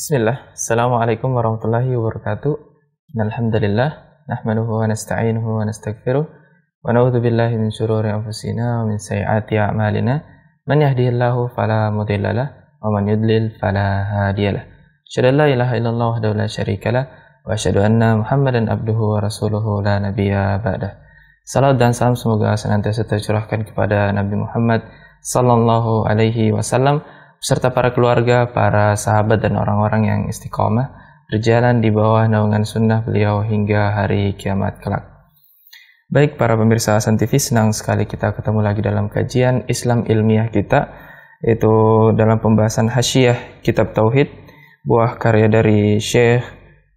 Bismillah, Assalamualaikum warahmatullahi wabarakatuh. Alhamdulillah, nahmaduhu wa nasta'inuhu wa nastaghfiruh wa na'udzu billahi min syururi anfusina wa min sayyiati a'malina. Man yahdihillahu fala mudhillalah wa man yudlil fala hadiyalah. Asyhadu an la ilaha illallah wahdahu la syarikalah wa asyhadu anna Muhammadan abduhu wa rasuluhu la nabiyya ba'dah. Salam dan salam semoga senantiasa tercurahkan kepada Nabi Muhammad sallallahu alaihi wasallam beserta para keluarga, para sahabat dan orang-orang yang istiqomah berjalan di bawah naungan sunnah beliau hingga hari kiamat kelak. Baik para pemirsa Hasan TV, senang sekali kita ketemu lagi dalam kajian Islam ilmiah kita, yaitu dalam pembahasan Hasyiah Kitab Tauhid, buah karya dari Syekh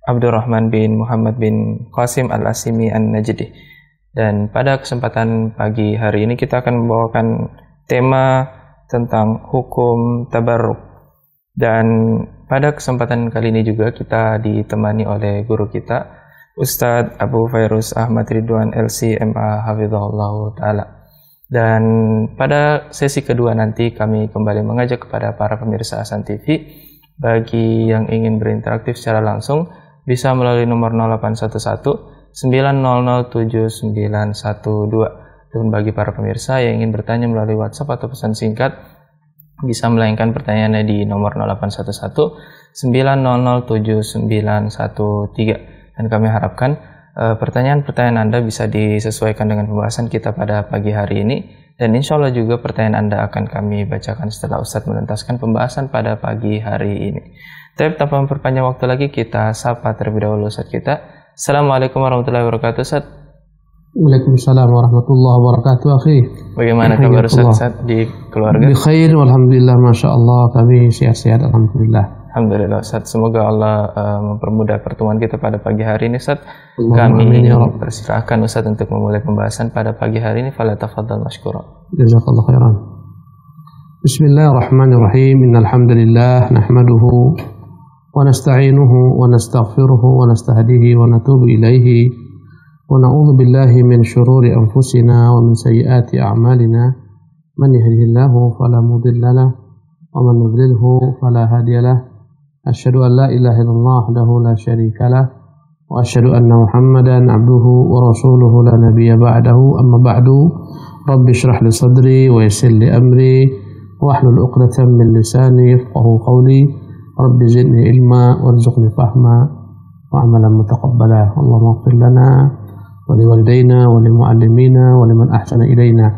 Abdurrahman bin Muhammad bin Qasim Al-Asimi An-Najdi. Dan pada kesempatan pagi hari ini kita akan membawakan tema tentang hukum tabarruk. Dan pada kesempatan kali ini juga kita ditemani oleh guru kita, Ustadz Abu Fairuz Ahmad Ridwan LC.MA Hafizahullah Ta'ala. Dan pada sesi kedua nanti kami kembali mengajak kepada para pemirsa Hasan TV, bagi yang ingin berinteraktif secara langsung bisa melalui nomor 0811 900 7912. Dan bagi para pemirsa yang ingin bertanya melalui WhatsApp atau pesan singkat, bisa melayangkan pertanyaannya di nomor 0811 900 7913. Dan kami harapkan pertanyaan-pertanyaan Anda bisa disesuaikan dengan pembahasan kita pada pagi hari ini. Dan insya Allah juga pertanyaan Anda akan kami bacakan setelah Ustadz menuntaskan pembahasan pada pagi hari ini. Tapi tanpa memperpanjang waktu lagi, kita sapa terlebih dahulu Ustadz kita. Assalamualaikum warahmatullahi wabarakatuh, Ustadz. Waalaikumsalam warahmatullahi wabarakatuh, akhi. Bagaimana kabar Ustaz di keluarga? Bi khair walhamdulillah, masya Allah, kami sehat-sehat alhamdulillah. Alhamdulillah Ustaz, semoga Allah mempermudah pertemuan kita pada pagi hari ini Ustaz. Allahumma Kami amin ya Rabb. persilahkan Ustaz untuk memulai pembahasan pada pagi hari ini. Fala tafadhal mashkura. Jazakallah khairan. Bismillahirrahmanirrahim. Innal hamdalillah nahmaduhu wa nasta'inuhu wa nastaghfiruhu wa nastahdihi wa natubu ilaihi. ونعوذ بالله من شرور أنفسنا ومن سيئات أعمالنا من يهده الله فلا مضل له ومن يضلله فلا هادي له أشهد أن لا إله إلا الله وحده لا شريك له وأشهد أن محمدا عبده ورسوله لا نبي بعده أما بعد رب اشرح لي صدري ويسر لي أمري واحلل عقدة من لساني يفقهوا قولي رب زدني علما وارزقني فهما وعملا متقبلا اللهم اغفر لنا waliwalidayna walimuallimina waliman ahsana ilaina.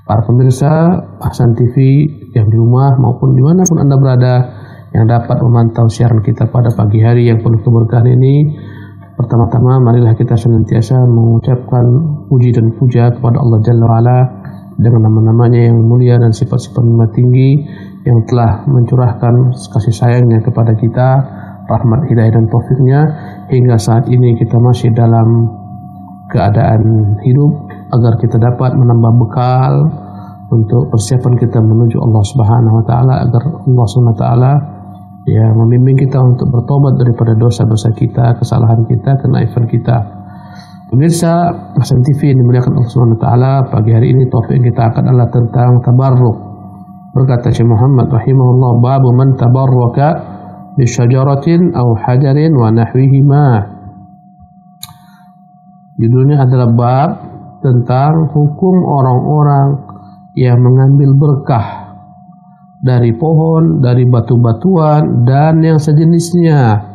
Para pemirsa Hasan TV yang di rumah maupun dimanapun Anda berada yang dapat memantau siaran kita pada pagi hari yang penuh keberkahan ini, pertama-tama marilah kita senantiasa mengucapkan puji dan puja kepada Allah Jalla wa'ala dengan nama-namanya yang mulia dan sifat-sifat yang tinggi yang telah mencurahkan kasih sayangnya kepada kita, rahmat, hidayah dan taufiknya hingga saat ini kita masih dalam keadaan hidup agar kita dapat menambah bekal untuk persiapan kita menuju Allah Subhanahu wa taala, agar Allah Subhanahu wa taala ya membimbing kita untuk bertobat daripada dosa-dosa kita, kesalahan kita, kenaifan kita. Pemirsa Hasan TV yang dimuliakan Allah Subhanahu wa taala, pagi hari ini topik kita akan adalah tentang tabarruk. Berkata Syekh Muhammad rahimahullah, babu man tabarraka bi syajaratin aw hajarin wa nahwihima. Judulnya adalah bab tentang hukum orang-orang yang mengambil berkah dari pohon, dari batu-batuan dan yang sejenisnya.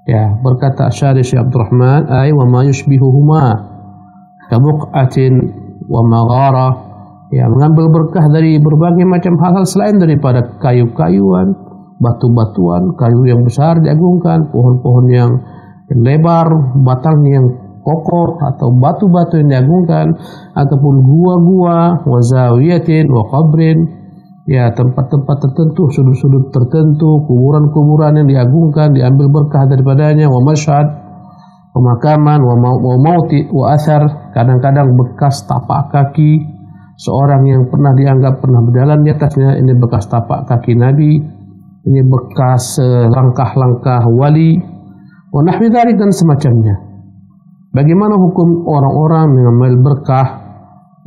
Ya, berkata Syarih Syekh Abdurrahman, ay wa ma yushbihuhuma kabuqatin wa magharah. Ya, mengambil berkah dari berbagai macam hal-hal selain daripada kayu-kayuan, batu-batuan, kayu yang besar diagungkan, pohon-pohon yang lebar, batang yang kokoh atau batu-batu yang diagungkan, ataupun gua-gua, wazawiyatin, wa qabrin, ya tempat-tempat tertentu, sudut-sudut tertentu, kuburan-kuburan yang diagungkan, diambil berkah daripadanya, wa masyhad, wa makaman, wa mauti, wa athar, kadang-kadang bekas tapak kaki seorang yang pernah dianggap pernah berjalan di atasnya, ini bekas tapak kaki Nabi, ini bekas langkah-langkah wali, wa nahwi dzalik dan semacamnya. Bagaimana hukum orang-orang mengambil berkah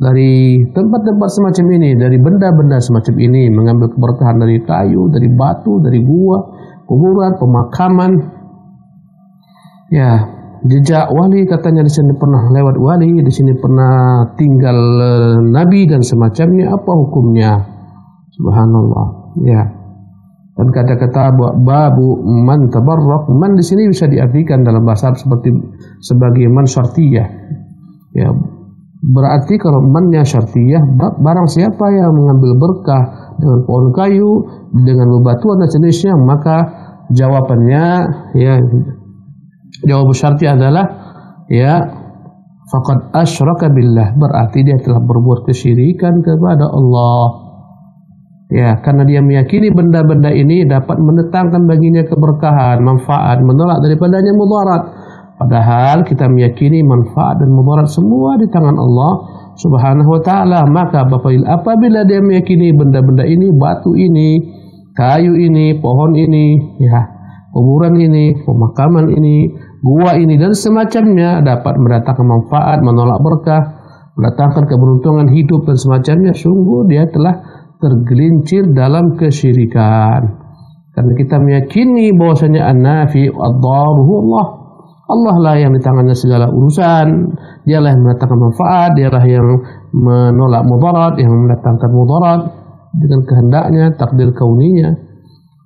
dari tempat-tempat semacam ini, dari benda-benda semacam ini, mengambil keberkahan dari kayu, dari batu, dari gua, kuburan, pemakaman. Ya, jejak wali katanya di sini pernah lewat wali, di sini pernah tinggal nabi dan semacamnya. Apa hukumnya? Subhanallah. Ya. Dan kata-kata babu man tabarrak, man di sini bisa diartikan dalam bahasa Arab sebagai man syartiyah. Ya, berarti kalau mannya syartiyah, barang siapa yang mengambil berkah dengan pohon kayu, dengan bebatuan dan jenisnya, maka jawabannya ya, jawab syartiyah adalah ya faqad asyraka billah, berarti dia telah berbuat kesyirikan kepada Allah. Ya, karena dia meyakini benda-benda ini dapat mendatangkan baginya keberkahan, manfaat, menolak daripadanya mudarat. Padahal kita meyakini manfaat dan mudarat semua di tangan Allah Subhanahu wa taala. Maka apabila dia meyakini benda-benda ini, batu ini, kayu ini, pohon ini, ya, kuburan ini, pemakaman ini, gua ini dan semacamnya dapat mendatangkan manfaat, menolak berkah, mendatangkan keberuntungan hidup dan semacamnya, sungguh dia telah tergelincir dalam kesyirikan. Karena kita meyakini bahwasanya an-nafi ad-dar Allah. Allah lah yang di tangannya segala urusan. Dialah yang mendatangkan manfaat, dialah yang menolak mudarat, yang mendatangkan mudarat dengan kehendaknya, takdir kauninya.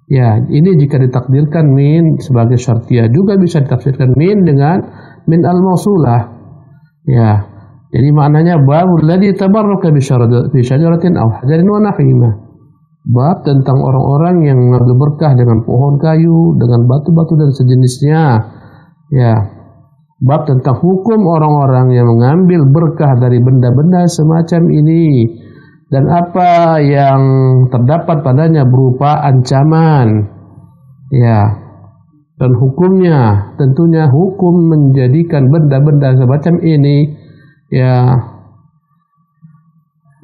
Ya, ini jika ditakdirkan min sebagai syartiyah, juga bisa ditafsirkan min dengan min al-mausulah. Ya. Jadi maknanya babul ladzi tabarraka bi syajaratin aw hajarin wa nahwihima. Bab tentang orang-orang yang mengambil berkah dengan pohon kayu, dengan batu-batu dan sejenisnya. Ya. Bab tentang hukum orang-orang yang mengambil berkah dari benda-benda semacam ini dan apa yang terdapat padanya berupa ancaman. Ya. Dan hukumnya, tentunya hukum menjadikan benda-benda semacam ini ya,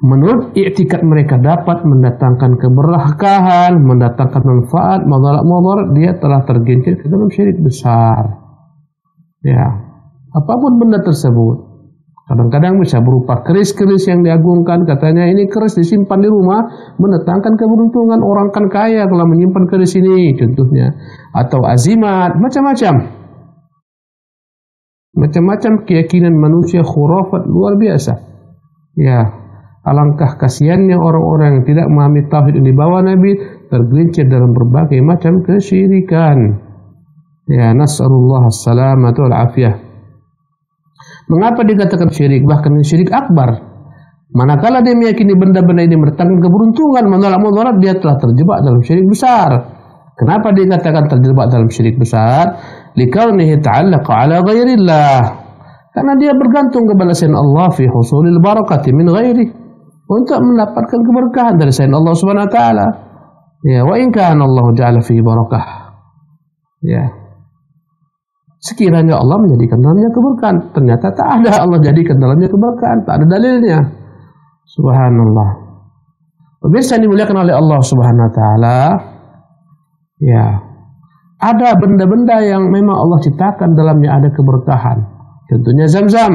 menurut i'tikad mereka dapat mendatangkan keberkahan, mendatangkan manfaat, mudarat, dia telah tergelincir ke dalam syirik besar. Ya, apapun benda tersebut. Kadang-kadang bisa berupa keris-keris yang diagungkan, katanya ini keris disimpan di rumah mendatangkan keberuntungan, orang kan kaya kalau menyimpan keris ini contohnya, atau azimat, macam-macam. Macam-macam keyakinan manusia khurafat luar biasa. Ya, alangkah kasihannya orang-orang yang tidak memahami tauhid yang dibawa Nabi, tergelincir dalam berbagai macam kesyirikan. Ya, nas'alullah as-salamata wal afiyah. Mengapa dikatakan syirik? Bahkan syirik akbar. Manakala dia meyakini benda-benda ini mendatangkan keberuntungan, menolak mudarat, dia telah terjebak dalam syirik besar. Kenapa dikatakan terjebak dalam syirik besar? Likaunihi ta'allaqa ala ghairillah. Karena dia bergantung kepada selain Allah fi husulil barakati min ghairi, untuk mendapatkan keberkahan dari selain Allah Subhanahu wa taala. Ya, wa in kana Allah ja'ala fi barakah. Ya. Sekiranya Allah menjadikan dalamnya keberkahan, ternyata tak ada Allah jadikan dalamnya keberkahan, tak ada dalilnya. Subhanallah. Pemirsa yang dimuliakan oleh Allah Subhanahu wa taala, ya, ada benda-benda yang memang Allah ciptakan dalamnya ada keberkahan. Contohnya Zam-Zam.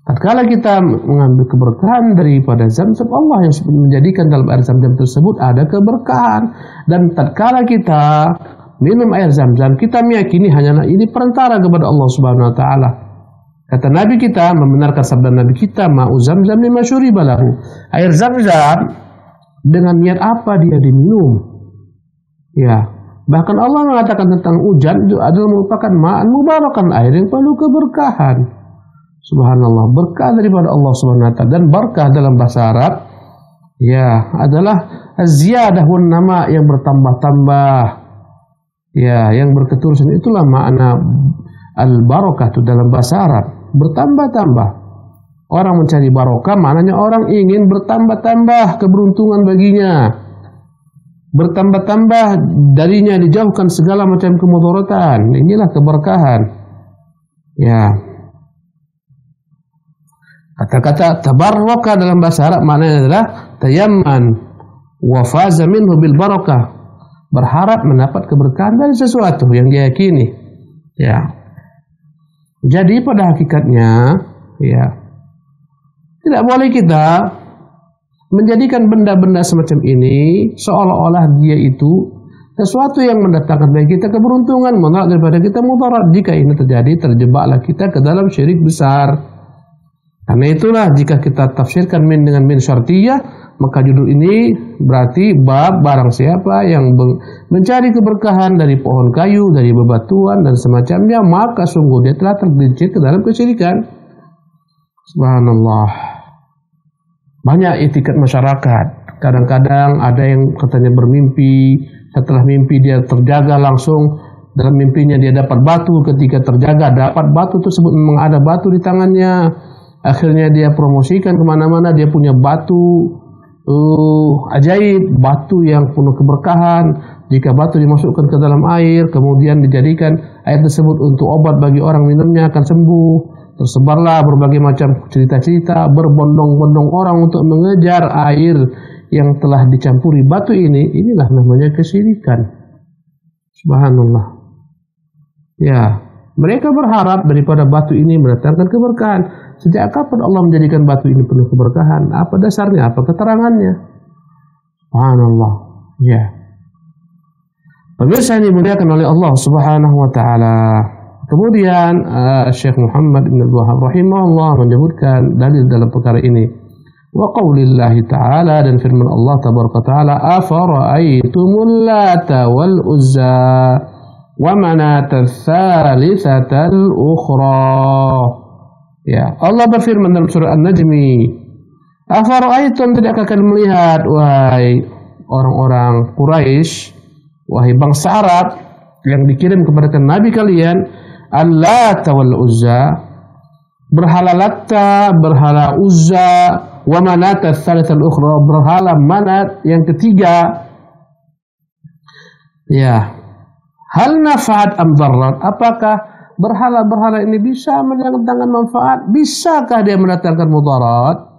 Tatkala kita mengambil keberkahan daripada Zam-Zam, Allah yang menjadikan dalam air Zam-Zam tersebut ada keberkahan. Dan tatkala kita minum air Zam-Zam, kita meyakini hanyalah ini perantara kepada Allah Subhanahu wa taala. Kata Nabi kita, membenarkan sabda Nabi kita, ma'u Zam-Zam lima syuriba lahu. Air Zam-Zam dengan niat apa dia diminum? Ya, bahkan Allah mengatakan tentang hujan itu adalah merupakan ma'an mubarakan, air yang penuh keberkahan. Subhanallah, berkah daripada Allah Subhanahu wa taala. Dan berkah dalam bahasa Arab ya adalah az-ziyadah wan nama, yang bertambah-tambah. Ya, yang berketerusan, itulah makna al-barakah itu dalam bahasa Arab, bertambah-tambah. Orang mencari barokah maknanya orang ingin bertambah-tambah keberuntungan baginya. Bertambah-tambah darinya, dijauhkan segala macam kemudaratan. Inilah keberkahan. Ya. Kata-kata tabarraka dalam bahasa Arab maknanya adalah tayamman wa faza minhu bil barakah. Berharap mendapat keberkahan dari sesuatu yang dia yakini. Ya. Jadi pada hakikatnya, ya, tidak boleh kita menjadikan benda-benda semacam ini seolah-olah dia itu sesuatu yang mendatangkan bagi kita keberuntungan, menolak daripada kita mudarat. Jika ini terjadi, terjebaklah kita ke dalam syirik besar. Karena itulah jika kita tafsirkan min dengan min syartiyah, maka judul ini berarti bab barang siapa yang mencari keberkahan dari pohon kayu, dari bebatuan dan semacamnya, maka sungguh dia telah tergelincir ke dalam kesyirikan. Subhanallah. Banyak etikat masyarakat. Kadang-kadang ada yang katanya bermimpi, setelah mimpi dia terjaga langsung, dalam mimpinya dia dapat batu, ketika terjaga dapat batu tersebut, memang ada batu di tangannya. Akhirnya dia promosikan kemana-mana, dia punya batu ajaib, batu yang penuh keberkahan. Jika batu dimasukkan ke dalam air, kemudian dijadikan air tersebut untuk obat bagi orang minumnya, akan sembuh. Tersebarlah berbagai macam cerita-cerita, berbondong-bondong orang untuk mengejar air yang telah dicampuri batu ini. Inilah namanya kesyirikan. Subhanallah. Ya, mereka berharap daripada batu ini mendatangkan keberkahan. Sejak kapan Allah menjadikan batu ini penuh keberkahan? Apa dasarnya? Apa keterangannya? Subhanallah. Ya. Pemirsa ini dimuliakan oleh Allah Subhanahu wa taala. Kemudian Syekh Muhammad bin Abdul Wahhab rahimahullah menyebutkan dalil dalam perkara ini. Wa qaulillahi ta'ala, dan firman Allah tabaraka ta'ala, afara'aytumul lata wal uzza wa manata tsalitsatal ukhra. Ya, Allah berfirman dalam surah An-Najmi, afara'aytum, tidakkah kalian melihat wahai orang-orang Quraisy, wahai bangsa Arab yang dikirim kepada nabi kalian, Al-Lata wal Uzza, berhala Latta, berhala Uzza, wa Manata tsalitsatal ukhra, berhala Manat yang ketiga. Ya, hal nafa'at am darrat, apakah berhala-berhala ini bisa mendatangkan manfaat, bisakah dia mendatangkan mudarat?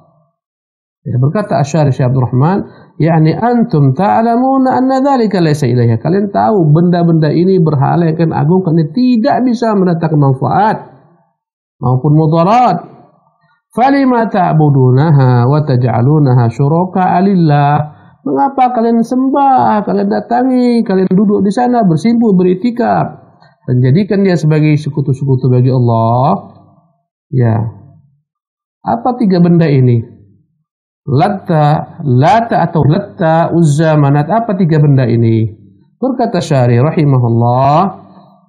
Ya, berkata Asy-Syarih Syekh Abdul Rahman, yakni antum ta'lamuna anna dzalika laysa ilaiha, kalian tahu benda-benda ini, berhala yang kalian agungkan ini tidak bisa mendatangkan manfaat maupun mudarat. Falima ta'budunaha wa taj'alunaha syuraka lillah, mengapa kalian sembah, kalian datangi, kalian duduk di sana bersimpuh beriktikaf dan jadikan dia sebagai sekutu-sekutu bagi Allah? Ya, apa tiga benda ini? Lata atau Latta, Uzza, Manat, apa tiga benda ini? Berkata Syarih rahimahullah,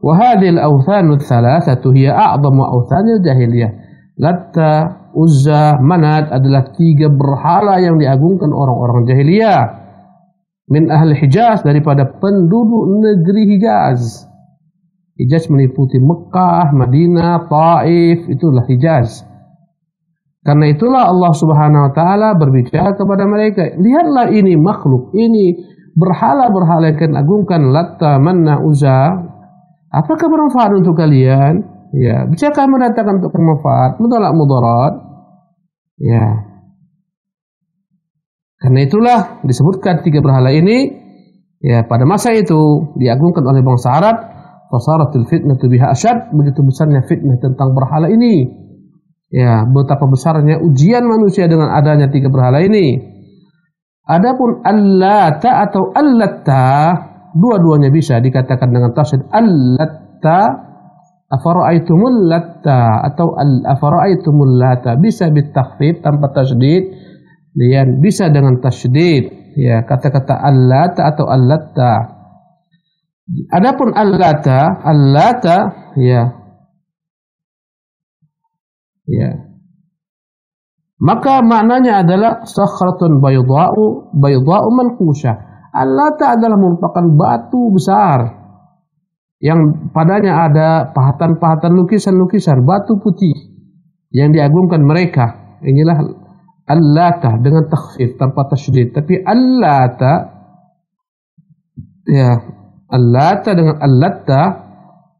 wa hadhil awthanu tsalatsatu hiya a'dhamu awthanil jahiliyah. Latta, Uzza, Manat adalah tiga berhala yang diagungkan orang-orang jahiliyah min ahli Hijaz, daripada penduduk negeri Hijaz. Hijaz meliputi Mekah, Madinah, Taif, itulah Hijaz. Karena itulah Allah Subhanahu wa taala berbicara kepada mereka, lihatlah ini makhluk, ini berhala-berhala yang kalian agungkan, Latta, Manna, Uzza, apakah bermanfaat untuk kalian? Ya, bisakah mendatangkan untuk manfaat, menolak mudarat? Ya. Karena itulah disebutkan tiga berhala ini, ya, pada masa itu diagungkan oleh bangsa Arab. Fasaratul fitnatu biha asyad, begitu besarnya fitnah tentang berhala ini. Ya, betapa besarnya ujian manusia dengan adanya tiga berhala ini. Adapun Al-Lata atau Al-Latta, dua-duanya bisa dikatakan dengan tasydid. Al-Latta, afara'aitumul Latta, atau afara'aitumul Lata, bisa bitakhfif tanpa tasydid, dan bisa dengan tasydid. Ya, kata-kata Al-Lata atau Al-Latta. Adapun Al-Lata, ya, maka maknanya adalah sakhratun baydha'u manqushah. Al-Lata adalah merupakan batu besar yang padanya ada pahatan-pahatan lukisan-lukisan, batu putih yang diagungkan mereka. Inilah Al-Lata dengan takhfif tanpa tasydid. Tapi Al-Lata, ya, Al-Lata dengan Al-Latta,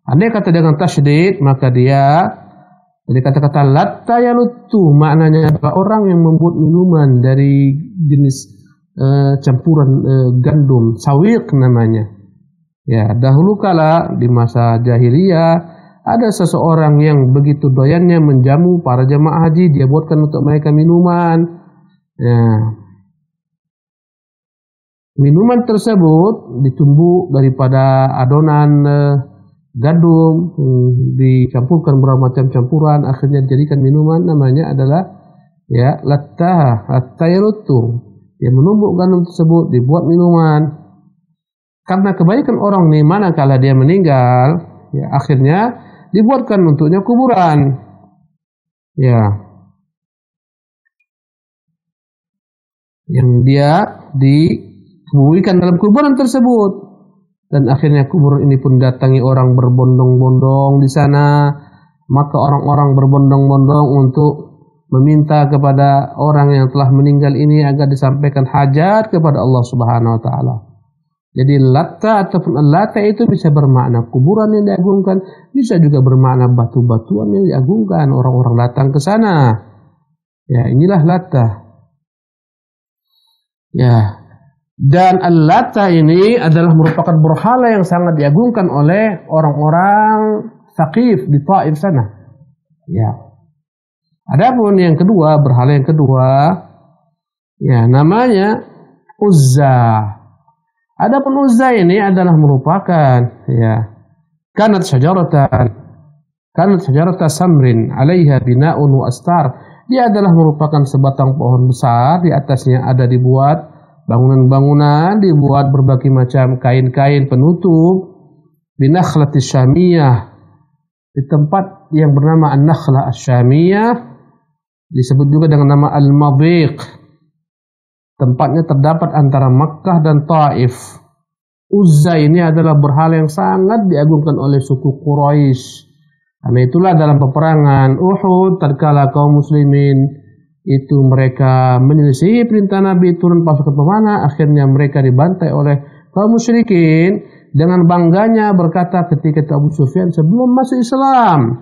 andai kata dengan tasydid, maka dia, jadi kata-kata Latta yalutu maknanya adalah orang yang membuat minuman dari jenis campuran gandum, sawiq namanya. Ya, dahulu kala di masa jahiliyah ada seseorang yang begitu doyannya menjamu para jemaah haji, dia buatkan untuk mereka minuman. Ya. Minuman tersebut ditumbuk daripada adonan gandum, dicampurkan beberapa macam campuran, akhirnya dijadikan minuman, namanya adalah ya lattah at-tayrutu. Yang menumbuk gandum tersebut dibuat minuman. Karena kebanyakan orang nih manakala dia meninggal, ya akhirnya dibuatkan untuknya kuburan. Ya. Yang dia dikebumikan dalam kuburan tersebut, dan akhirnya kuburan ini pun datangi orang berbondong-bondong di sana. Maka orang-orang berbondong-bondong untuk meminta kepada orang yang telah meninggal ini agar disampaikan hajat kepada Allah Subhanahu wa taala. Jadi Latta ataupun Al-Lata itu bisa bermakna kuburan yang diagungkan, bisa juga bermakna batu-batuan yang diagungkan, orang-orang datang ke sana. Ya, inilah Latta. Ya. Dan Al-Lata ini adalah merupakan berhala yang sangat diagungkan oleh orang-orang Thaqif di Taif sana. Ya. Adapun yang kedua, berhala yang kedua, ya namanya Uzza. Adapun Uzza ini adalah merupakan ya kanat syajaratan samrin 'alaiha bina'un wa astar. Dia adalah merupakan sebatang pohon besar, di atasnya ada dibuat bangunan-bangunan, dibuat berbagai macam kain-kain penutup. Binakhlati syamiyah, di tempat yang bernama An-Nakhlah Asy-Syamiyah, disebut juga dengan nama Al-Madhiq. Tempatnya terdapat antara Makkah dan Taif. Uzza ini adalah berhala yang sangat diagungkan oleh suku Quraisy. Karena itulah dalam peperangan Uhud, tatkala kaum muslimin itu mereka menyelisihi perintah Nabi turun pasukan pemanah, akhirnya mereka dibantai oleh kaum musyrikin. Dengan bangganya berkata ketika Abu Sufyan sebelum masuk Islam,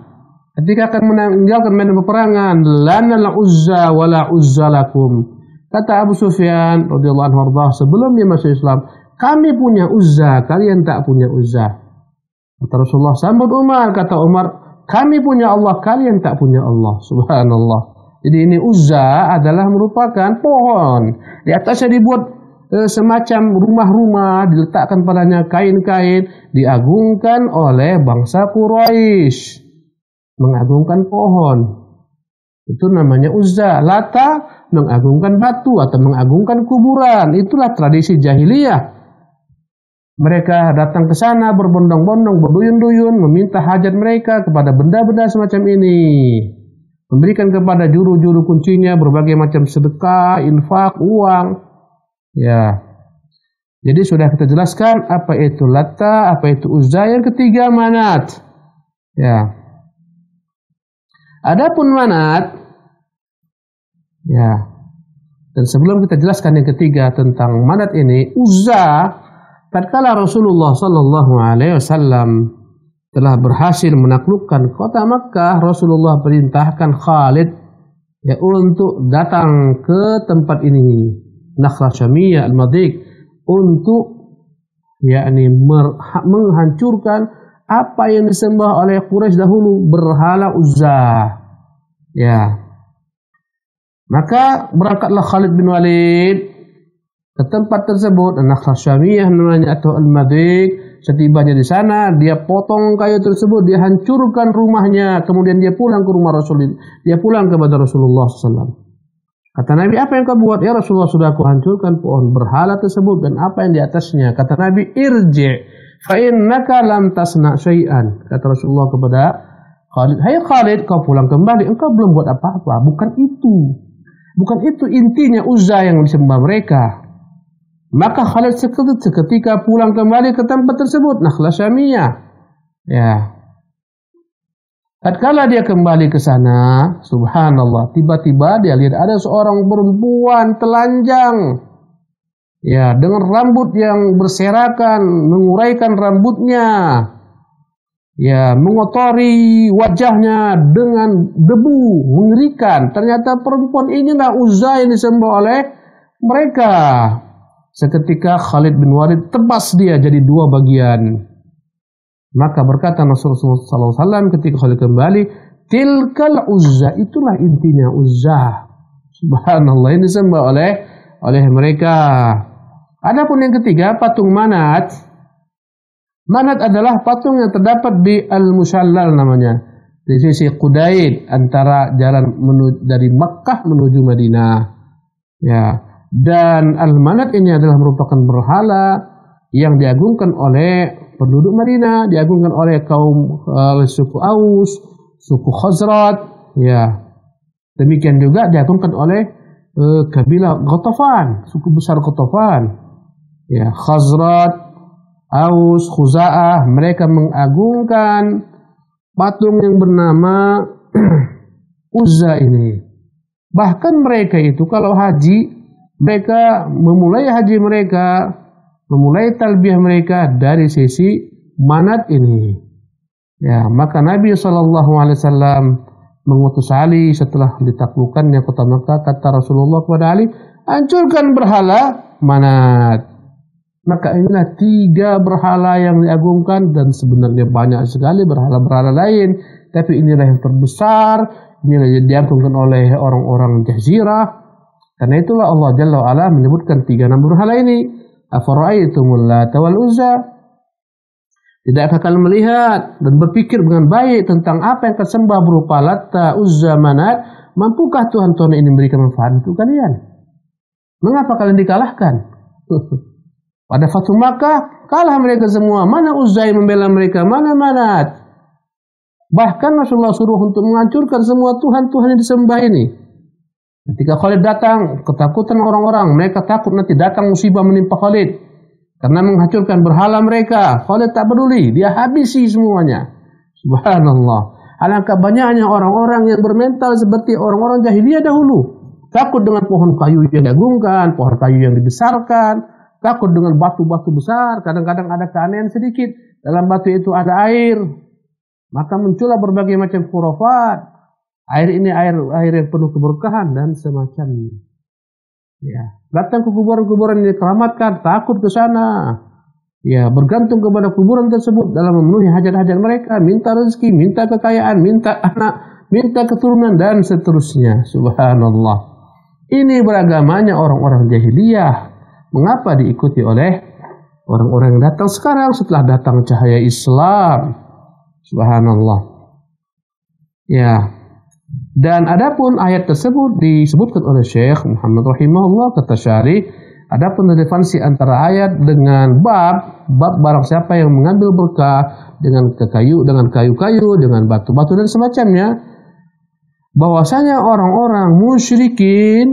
ketika akan meninggalkan medan peperangan, lana la uzza wa la uzza lakum. Kata Abu Sufyan radhiyallahu anhu sebelum dia masuk Islam, kami punya Uzza, kalian tak punya Uzza. Kata Rasulullah sambut Umar, kata Umar, kami punya Allah, kalian tak punya Allah. Subhanallah. Jadi ini Uzza adalah merupakan pohon. Di atasnya dibuat semacam rumah-rumah, diletakkan padanya kain-kain, diagungkan oleh bangsa Quraisy. Mengagungkan pohon. Itu namanya Uzza. Lata mengagungkan batu atau mengagungkan kuburan. Itulah tradisi jahiliyah. Mereka datang ke sana berbondong-bondong, berduyun-duyun, meminta hajat mereka kepada benda-benda semacam ini. Memberikan kepada juru-juru kuncinya berbagai macam sedekah, infak, uang. Ya. Jadi sudah kita jelaskan apa itu Latta, apa itu Uzza. Yang ketiga Manat. Ya. Adapun Manat, ya. Dan sebelum kita jelaskan yang ketiga tentang Manat ini, Uzza, tatkala Rasulullah sallallahu alaihi wasallam telah berhasil menaklukkan kota Makkah, Rasulullah perintahkan Khalid ya untuk datang ke tempat ini, Nakhlah Syamiyah Al-Madhiq, untuk yakni menghancurkan apa yang disembah oleh Quraisy dahulu, berhala Uzza. Ya. Maka berangkatlah Khalid bin Walid ke tempat tersebut, Nakhlah Syamiyah namanya atau Al-Madhiq. Setibanya di sana, dia potong kayu tersebut, dia hancurkan rumahnya, kemudian dia pulang ke rumah Rasul. Dia pulang kepada Rasulullah SAW. Kata Nabi, apa yang kau buat? Ya Rasulullah, sudah aku hancurkan pohon berhala tersebut dan apa yang di atasnya. Kata Nabi, irji' fa innaka lam tasna' syai'an. Kata Rasulullah kepada Khalid, hai Khalid, kau pulang kembali, engkau belum buat apa-apa. Bukan itu intinya Uzza yang disembah mereka. Maka Khalid seketika pulang kembali ke tempat tersebut, Nakhlah Syamiyah. Ya. Tatkala dia kembali ke sana, subhanallah, tiba-tiba dia lihat ada seorang perempuan telanjang. Ya, dengan rambut yang berserakan, menguraikan rambutnya. Ya, mengotori wajahnya dengan debu, mengerikan. Ternyata perempuan inilah Uzza yang disembah oleh mereka. Seketika Khalid bin Walid tebas dia jadi dua bagian. Maka berkata Rasulullah SAW ketika Khalid kembali, tilkal Uzza, itulah intinya Uzza. Subhanallah, ini disembah oleh mereka. Adapun yang ketiga, patung Manat. Manat adalah patung yang terdapat di Al-Mushallal namanya, di sisi Qudaid antara jalan dari Makkah menuju Madinah. Ya, dan Al-Manat ini adalah merupakan berhala yang diagungkan oleh penduduk Madinah, diagungkan oleh kaum suku Aus, suku Khazraj. Ya, demikian juga diagungkan oleh kabilah Ghatafan, suku besar Ghatafan. Ya, Khazraj, Aus, Khuza'ah, mereka mengagungkan patung yang bernama Uzza ini. Bahkan mereka itu kalau haji, mereka memulai haji mereka, memulai talbiyah mereka dari sisi Manat ini. Ya, maka Nabi SAW mengutus Ali setelah ditaklukkannya kota Makkah. Kata Rasulullah kepada Ali, hancurkan berhala Manat. Maka inilah 3 berhala yang diagungkan, dan sebenarnya banyak sekali berhala-berhala lain, tapi inilah yang terbesar, inilah yang diagungkan oleh orang-orang Jazirah. Karena itulah Allah Jalla wa'ala menyebutkan 3 nama berhala ini. Afara'aitumul Lata wal Uzza. Tidakkah kalian melihat dan berpikir dengan baik tentang apa yang kalian sembah berupa Lata, Uzza, Manat? Mampukah Tuhan-Tuhan ini memberikan manfaat untuk kalian? Mengapa kalian dikalahkan? Pada Fathu Makkah, kalah mereka semua. Mana Uzza yang membela mereka? Mana Manat? Bahkan Rasulullah suruh untuk menghancurkan semua Tuhan-Tuhan yang disembah ini. Ketika Khalid datang, ketakutan orang-orang. Mereka takut nanti datang musibah menimpa Khalid. Karena menghancurkan berhala mereka. Khalid tak peduli. Dia habisi semuanya. Subhanallah. Alangkah banyaknya orang-orang yang bermental seperti orang-orang jahiliyah dahulu. Takut dengan pohon kayu yang diagungkan, pohon kayu yang dibesarkan. Takut dengan batu-batu besar, kadang-kadang ada keanehan sedikit. Dalam batu itu ada air. Maka muncullah berbagai macam khurafat. Air ini air yang penuh keberkahan dan semacamnya. Ya, datang ke kuburan-kuburan yang dikeramatkan, takut ke sana. Ya, bergantung kepada kuburan tersebut dalam memenuhi hajat-hajat mereka, minta rezeki, minta kekayaan, minta anak, minta keturunan dan seterusnya. Subhanallah. Ini beragamanya orang-orang jahiliyah. Mengapa diikuti oleh orang-orang yang datang sekarang setelah datang cahaya Islam? Subhanallah. Ya. Dan adapun ayat tersebut disebutkan oleh Syekh Muhammad rahimahullah, kata Syarih, adapun relevansi antara ayat dengan bab barang siapa yang mengambil berkah dengan kayu-kayu, dengan batu-batu dan semacamnya, bahwasanya orang-orang musyrikin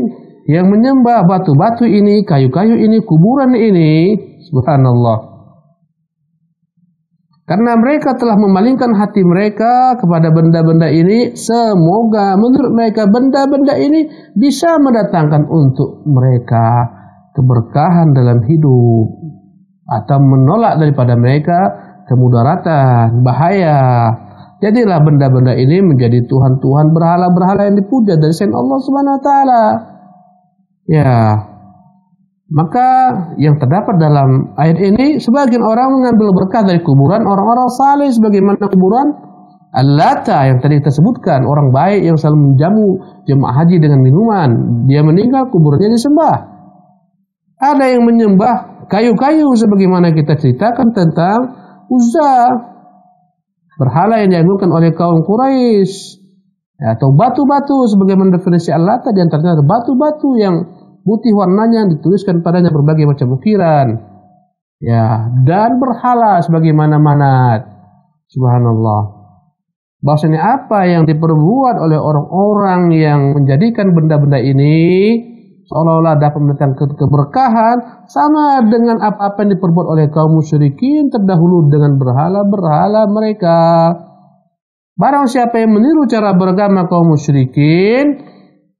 yang menyembah batu-batu ini, kayu-kayu ini, kuburan ini, subhanallah. Karena mereka telah memalingkan hati mereka kepada benda-benda ini, semoga menurut mereka benda-benda ini bisa mendatangkan untuk mereka keberkahan dalam hidup, atau menolak daripada mereka kemudaratan, bahaya. Jadilah benda-benda ini menjadi tuhan-tuhan, berhala-berhala yang dipuja dari selain Allah Subhanahu wa taala. Ya, maka yang terdapat dalam ayat ini, sebagian orang mengambil berkah dari kuburan orang-orang saleh, sebagaimana kuburan Al-Lata yang tadi kita sebutkan, orang baik yang selalu menjamu jemaah haji dengan minuman. Dia meninggal, kuburannya disembah. Ada yang menyembah kayu-kayu, sebagaimana kita ceritakan tentang Uzza, berhala yang diagungkan oleh kaum Quraisy. Ya, atau batu-batu, sebagaimana definisi Al-Lata, di antaranya ada batu-batu yang putih warnanya, dituliskan padanya berbagai macam ukiran. Ya, dan berhala sebagaimana Manat. Subhanallah. Bahwasanya apa yang diperbuat oleh orang-orang yang menjadikan benda-benda ini seolah-olah dapat mendatangkan keberkahan, sama dengan apa-apa yang diperbuat oleh kaum musyrikin terdahulu dengan berhala-berhala mereka. Barang siapa yang meniru cara beragama kaum musyrikin,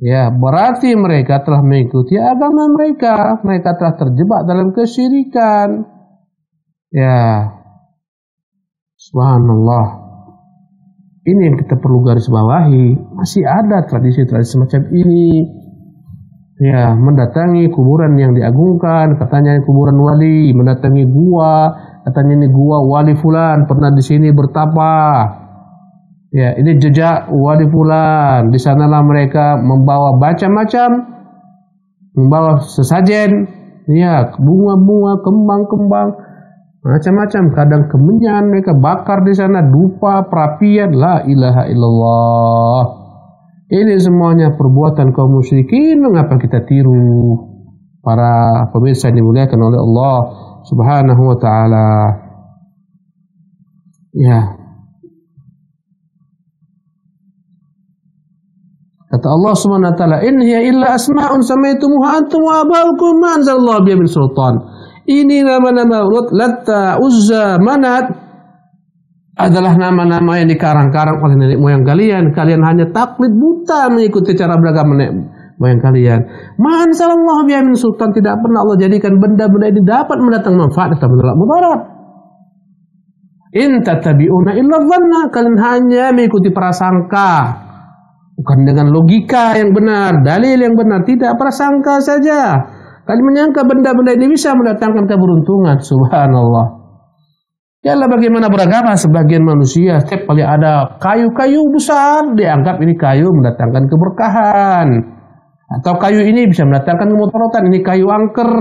ya, berarti mereka telah mengikuti agama mereka. Mereka telah terjebak dalam kesyirikan. Ya, subhanallah. Ini yang kita perlu garis bawahi. Masih ada tradisi-tradisi semacam ini. Ya, mendatangi kuburan yang diagungkan, katanya kuburan wali, mendatangi gua, katanya ini gua wali fulan pernah di sini bertapa. Ya, ini jejak wali fulan. Di sanalah mereka membawa macam-macam, membawa sesajen, Ya, bunga-bunga, kembang-kembang, macam-macam. Kadang kemenyan mereka bakar di sana, dupa, perapian. La ilaha illallah. Ini semuanya perbuatan kaum musyrikin. Mengapa kita tiru? Para pemirsa dimuliakan oleh Allah Subhanahu wa taala. Ya. Kata Allah Subhanahu wa taala, "In hiya illa asma'un samaitumuha antum wa aba'ukum ma anzalallahu biha min sultan." Ini nama-nama Latta, Uzza, Manat adalah nama-nama yang dikarang-karang oleh nenek moyang kalian. Kalian hanya taklid buta mengikuti cara beragama nenek moyang kalian. Ma anzalallahu biha min sultan, tidak pernah Allah jadikan benda-benda ini dapat mendatangkan manfaat atau menolak mudarat. In tattabi'una illa dhanna, kalian hanya mengikuti prasangka. Bukan dengan logika yang benar, dalil yang benar, tidak prasangka saja. Kalian menyangka benda-benda ini bisa mendatangkan keberuntungan. Subhanallah. Ya Allah, bagaimana beragama sebagian manusia, setiap kali ada kayu-kayu besar, dianggap ini kayu mendatangkan keberkahan. Atau kayu ini bisa mendatangkan kemudaratan, ini kayu angker.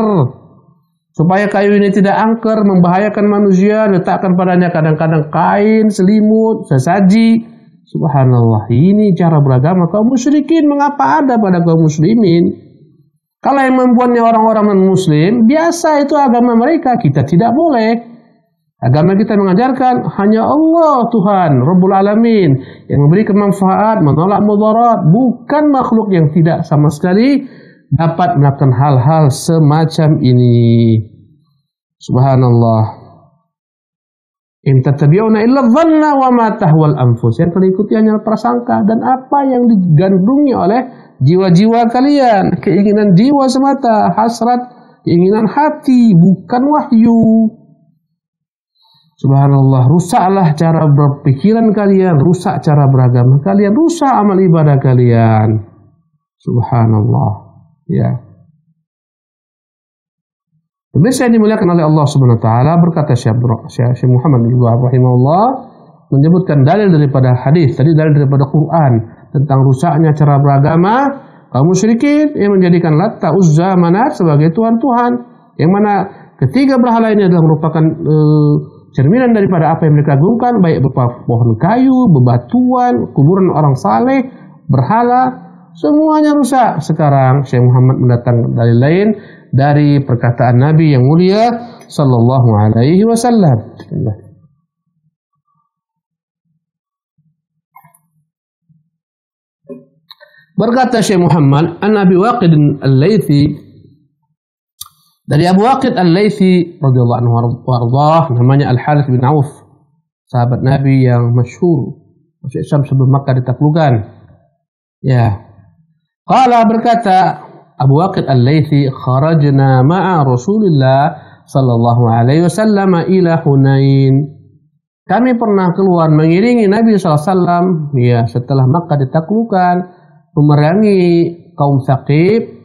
Supaya kayu ini tidak angker, membahayakan manusia, letakkan padanya kadang-kadang kain, selimut, sesaji. Subhanallah, ini cara beragama kaum musyrikin. Mengapa ada pada kaum muslimin? Kalau yang membuatnya orang-orang non-muslim, biasa itu agama mereka, kita tidak boleh. Agama kita mengajarkan hanya Allah Tuhan Rabbul Alamin yang memberikan manfaat, menolak mudarat, bukan makhluk yang tidak sama sekali dapat melakukan hal-hal semacam ini. Subhanallah. In tattabi'una illa dhanna wa ma tahwal anfus. Yang kalian ikuti hanya prasangka dan apa yang digandrungi oleh jiwa-jiwa kalian. Keinginan jiwa semata, hasrat, keinginan hati, bukan wahyu. Subhanallah, rusaklah cara berpikiran kalian, rusak cara beragama kalian, rusak amal ibadah kalian. Subhanallah. Ya. Pemirsa yang dimuliakan oleh Allah Subhanahu wa taala, berkata Syekh Muhammad bin Wahab rahimahullah menyebutkan dalil daripada hadis, tadi dalil daripada Quran tentang rusaknya cara beragama kaum musyrikin yang menjadikan Latta, Uzza, Manat sebagai tuhan-tuhan, yang mana ketiga berhala ini adalah merupakan cerminan daripada apa yang mereka agungkan, baik berupa pohon kayu, bebatuan, kuburan orang saleh, berhala, semuanya rusak. Sekarang Syekh Muhammad mendatangkan dalil lain dari perkataan Nabi yang mulia sallallahu alaihi wasallam. Berkata Syekh Muhammad, an Abi Waqid al-Laythi, dari Abu Waqid al-Laythi radhiyallahu anhu warḍah, namanya Al-Harits bin Auf, sahabat Nabi yang masyhur masuk Islam sebelum Makkah ditaklukkan. Ya. Qala, berkata Abu Waqid al-Laythi, kharajna ma'a Rasulillah sallallahu alaihi wasallam ila Hunain. Kami pernah keluar mengiringi Nabi sallallahu alaihi wasallam ya setelah Makkah ditaklukkan, memerangi kaum Tsaqif.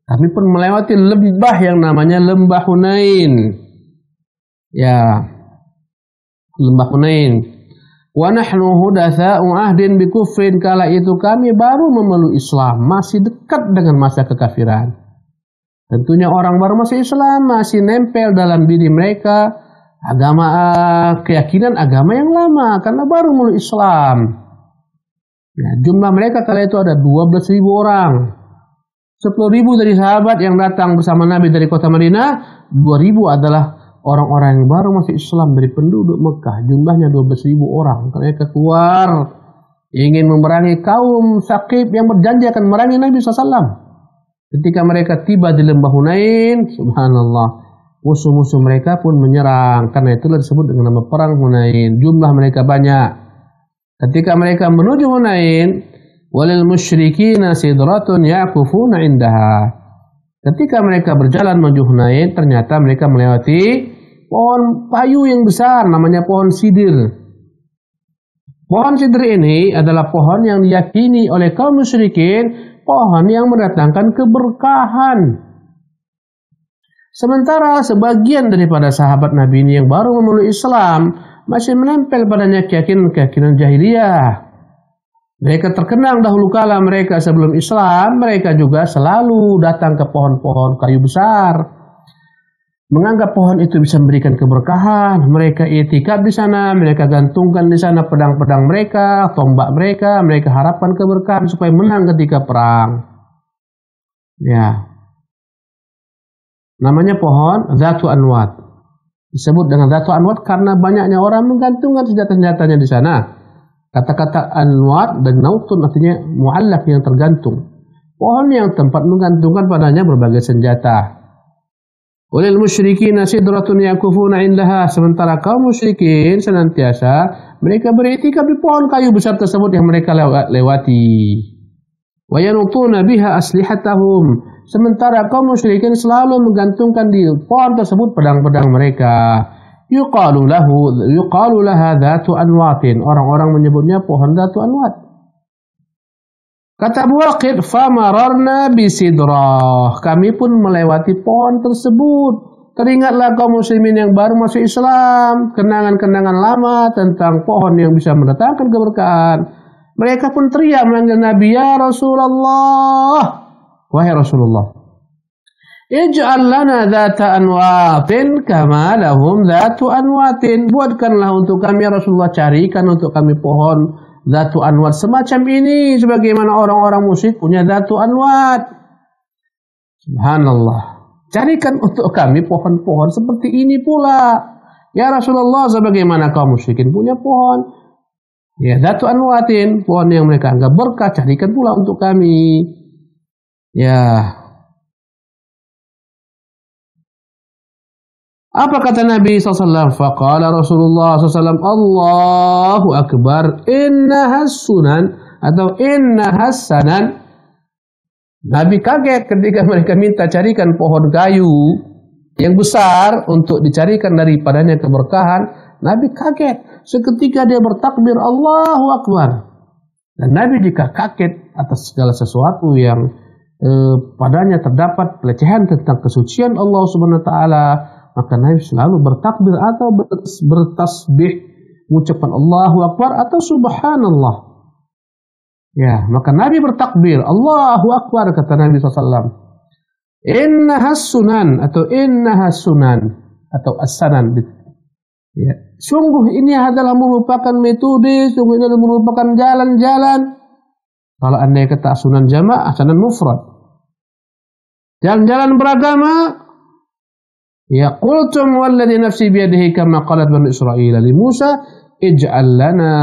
Kami pun melewati lembah yang namanya Lembah Hunain. Ya, Lembah Hunain. Wa nahnu hudatsa'u ahdin bi kufrin, kala itu kami baru memeluk Islam, masih dekat dengan masa kekafiran. Tentunya orang baru masuk Islam masih nempel dalam diri mereka agama, keyakinan agama yang lama karena baru memeluk Islam. Nah, jumlah mereka kala itu ada 12.000 orang. 10.000 dari sahabat yang datang bersama Nabi dari kota Madinah, 2.000 adalah orang-orang yang baru masuk Islam dari penduduk Mekah. Jumlahnya 12.000 orang. Mereka keluar ingin memerangi kaum Tsaqif yang berjanji akan memerangi Nabi SAW. Ketika mereka tiba di Lembah Hunain, subhanallah, musuh-musuh mereka pun menyerang. Karena itulah disebut dengan nama perang Hunain. Jumlah mereka banyak. Ketika mereka menuju Hunain, walil musyrikina sidratun ya'kufuna indaha. Ketika mereka berjalan menuju Hunain, ternyata mereka melewati pohon kayu yang besar, namanya pohon sidir. Pohon sidir ini adalah pohon yang diyakini oleh kaum musyrikin, pohon yang mendatangkan keberkahan. Sementara sebagian daripada sahabat Nabi ini yang baru memeluk Islam masih menempel padanya keyakinan jahiliyah. Mereka terkenang dahulu kala mereka sebelum Islam, mereka juga selalu datang ke pohon-pohon kayu besar. menganggap pohon itu bisa memberikan keberkahan. Mereka i'tikaf di sana, mereka gantungkan di sana pedang-pedang mereka, tombak mereka, mereka harapkan keberkahan supaya menang ketika perang. Ya. Namanya pohon Zatu Anwat. Disebut dengan Zatu Anwat karena banyaknya orang menggantungkan senjata-senjatanya di sana. Kata-kata Anwat dan Nautun artinya mu'allaq yang tergantung. Pohon yang tempat menggantungkan padanya berbagai senjata. Walil musyrikin sidratun yakufuna indaha. Sementara kaum musyrikin senantiasa mereka beriktikaf di pohon kayu besar tersebut yang mereka lewati. Wa yanutuna biha aslihatahum. Sementara kaum musyrikin selalu menggantungkan di pohon tersebut pedang-pedang mereka. Yuqalu laha dhatu anwatin. Orang-orang menyebutnya pohon dhatu anwat. Kata Abu Waqid, famararna bisidrah. Kami pun melewati pohon tersebut. Teringatlah kaum muslimin yang baru masuk Islam, kenangan-kenangan lama tentang pohon yang bisa mendatangkan keberkahan. Mereka pun teriak memanggil Nabi, ya Rasulullah. Wahai Rasulullah, ij'al lana dhata anwatin kama lahum dhatu anwatin. Buatkanlah untuk kami ya Rasulullah, carikan untuk kami pohon Dhatu Anwat semacam ini sebagaimana orang-orang musyrik punya Dhatu Anwat. Subhanallah. Carikan untuk kami pohon-pohon seperti ini pula. Ya Rasulullah, sebagaimana kaum musyrikin punya pohon. Ya Dhatu Anwatin, pohon yang mereka anggap berkah, carikan pula untuk kami. Ya. Apa kata Nabi SAW? Faqala Rasulullah SAW, Allahu Akbar, inna hassunan atau inna hassanan. Nabi kaget ketika mereka minta carikan pohon kayu yang besar untuk dicarikan daripadanya keberkahan. Nabi kaget. Seketika dia bertakbir Allahu Akbar. Dan Nabi jika kaget atas segala sesuatu yang padanya terdapat pelecehan tentang kesucian Allah Subhanahu wa taala, maka Nabi selalu bertakbir atau bertasbih, mengucapkan Allahu Akbar atau Subhanallah. Ya, maka Nabi bertakbir Allahu Akbar, kata Nabi SAW. Innahas sunan atau innahas sunan atau as-sanan. Ya, sungguh ini adalah merupakan metode, sungguh ini adalah merupakan jalan-jalan. Kalau anda kata sunan jamaah, sunan mufrad. Jalan-jalan beragama. Ya qultum walladhi nafsi biyadihi kama qalat bani Israil li Musa ij'al lana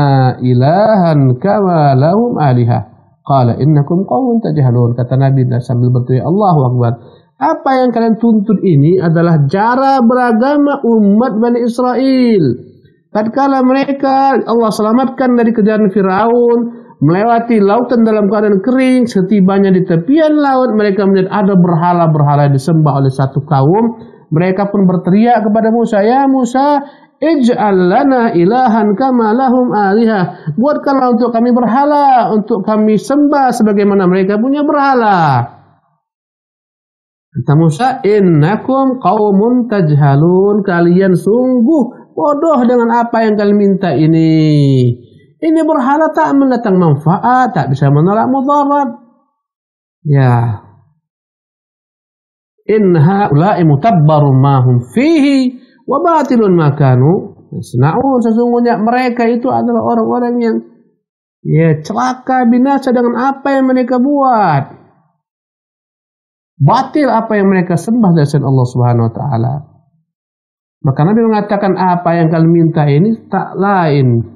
ilahan kama lahum alihah qala innakum qaumun tajhalun. Kata Nabi sambil berteriak Allahu Akbar, apa yang kalian tuntut ini adalah cara beragama umat Bani Israel. Tatkala mereka Allah selamatkan dari kejaran Firaun, melewati lautan dalam keadaan kering, setibanya di tepian laut mereka melihat ada berhala-berhala yang disembah oleh satu kaum. Mereka pun berteriak kepada Musa, ya Musa, ij'al lana ilahan kama lahum alihah. Buatkanlah untuk kami berhala, untuk kami sembah sebagaimana mereka punya berhala. Kata Musa, innakum qaumun tajhalun. Kalian sungguh bodoh dengan apa yang kalian minta ini. Ini berhala tak mendatang manfaat, tak bisa menolak mudarat. Ya. In haula'i mutabbarun ma hum fihi wa batilun ma kanu yasna'un. Sesungguhnya mereka itu adalah orang-orang yang celaka binasa dengan apa yang mereka buat. Batil apa yang mereka sembah dari selain Allah Subhanahu wa taala. Maka Nabi mengatakan apa yang kalian minta ini tak lain,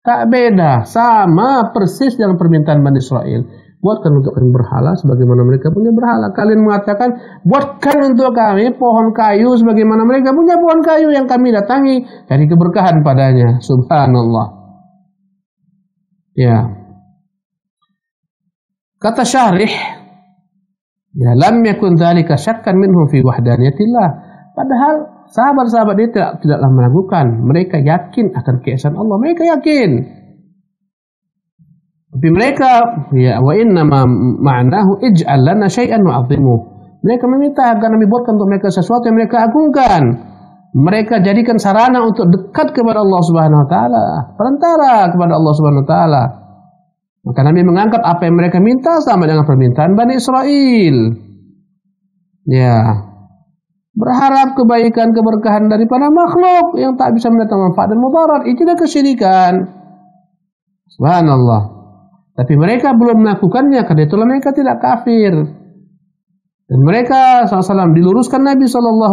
tak beda, sama persis dengan permintaan Bani Israel. Buatkan untuk kami berhala sebagaimana mereka punya berhala. Kalian mengatakan, buatkan untuk kami pohon kayu sebagaimana mereka punya pohon kayu yang kami datangi dari keberkahan padanya. Subhanallah. Ya. Kata syarih, ya lam yakun dzalika syakkan minhum fi wahdaniyatillah. Padahal sahabat-sahabat ini tidaklah meragukan. Mereka yakin akan keesaan Allah. Mereka yakin. Tapi mereka, ya wa inna ma ma'nahu ij'al lana syai'an nu'azzimuh. Mereka meminta agar Nabi buatkan untuk mereka sesuatu yang mereka agungkan. Mereka jadikan sarana untuk dekat kepada Allah Subhanahu wa taala, perantara kepada Allah Subhanahu wa taala. Maka Nabi mengangkat apa yang mereka minta sama dengan permintaan Bani Israel. Ya. berharap kebaikan, keberkahan daripada makhluk yang tak bisa mendatangkan manfaat dan mudarat. Itulah kesyirikan. Subhanallah. Tapi mereka belum melakukannya, karena itulah mereka tidak kafir. Dan mereka SAW diluruskan Nabi SAW.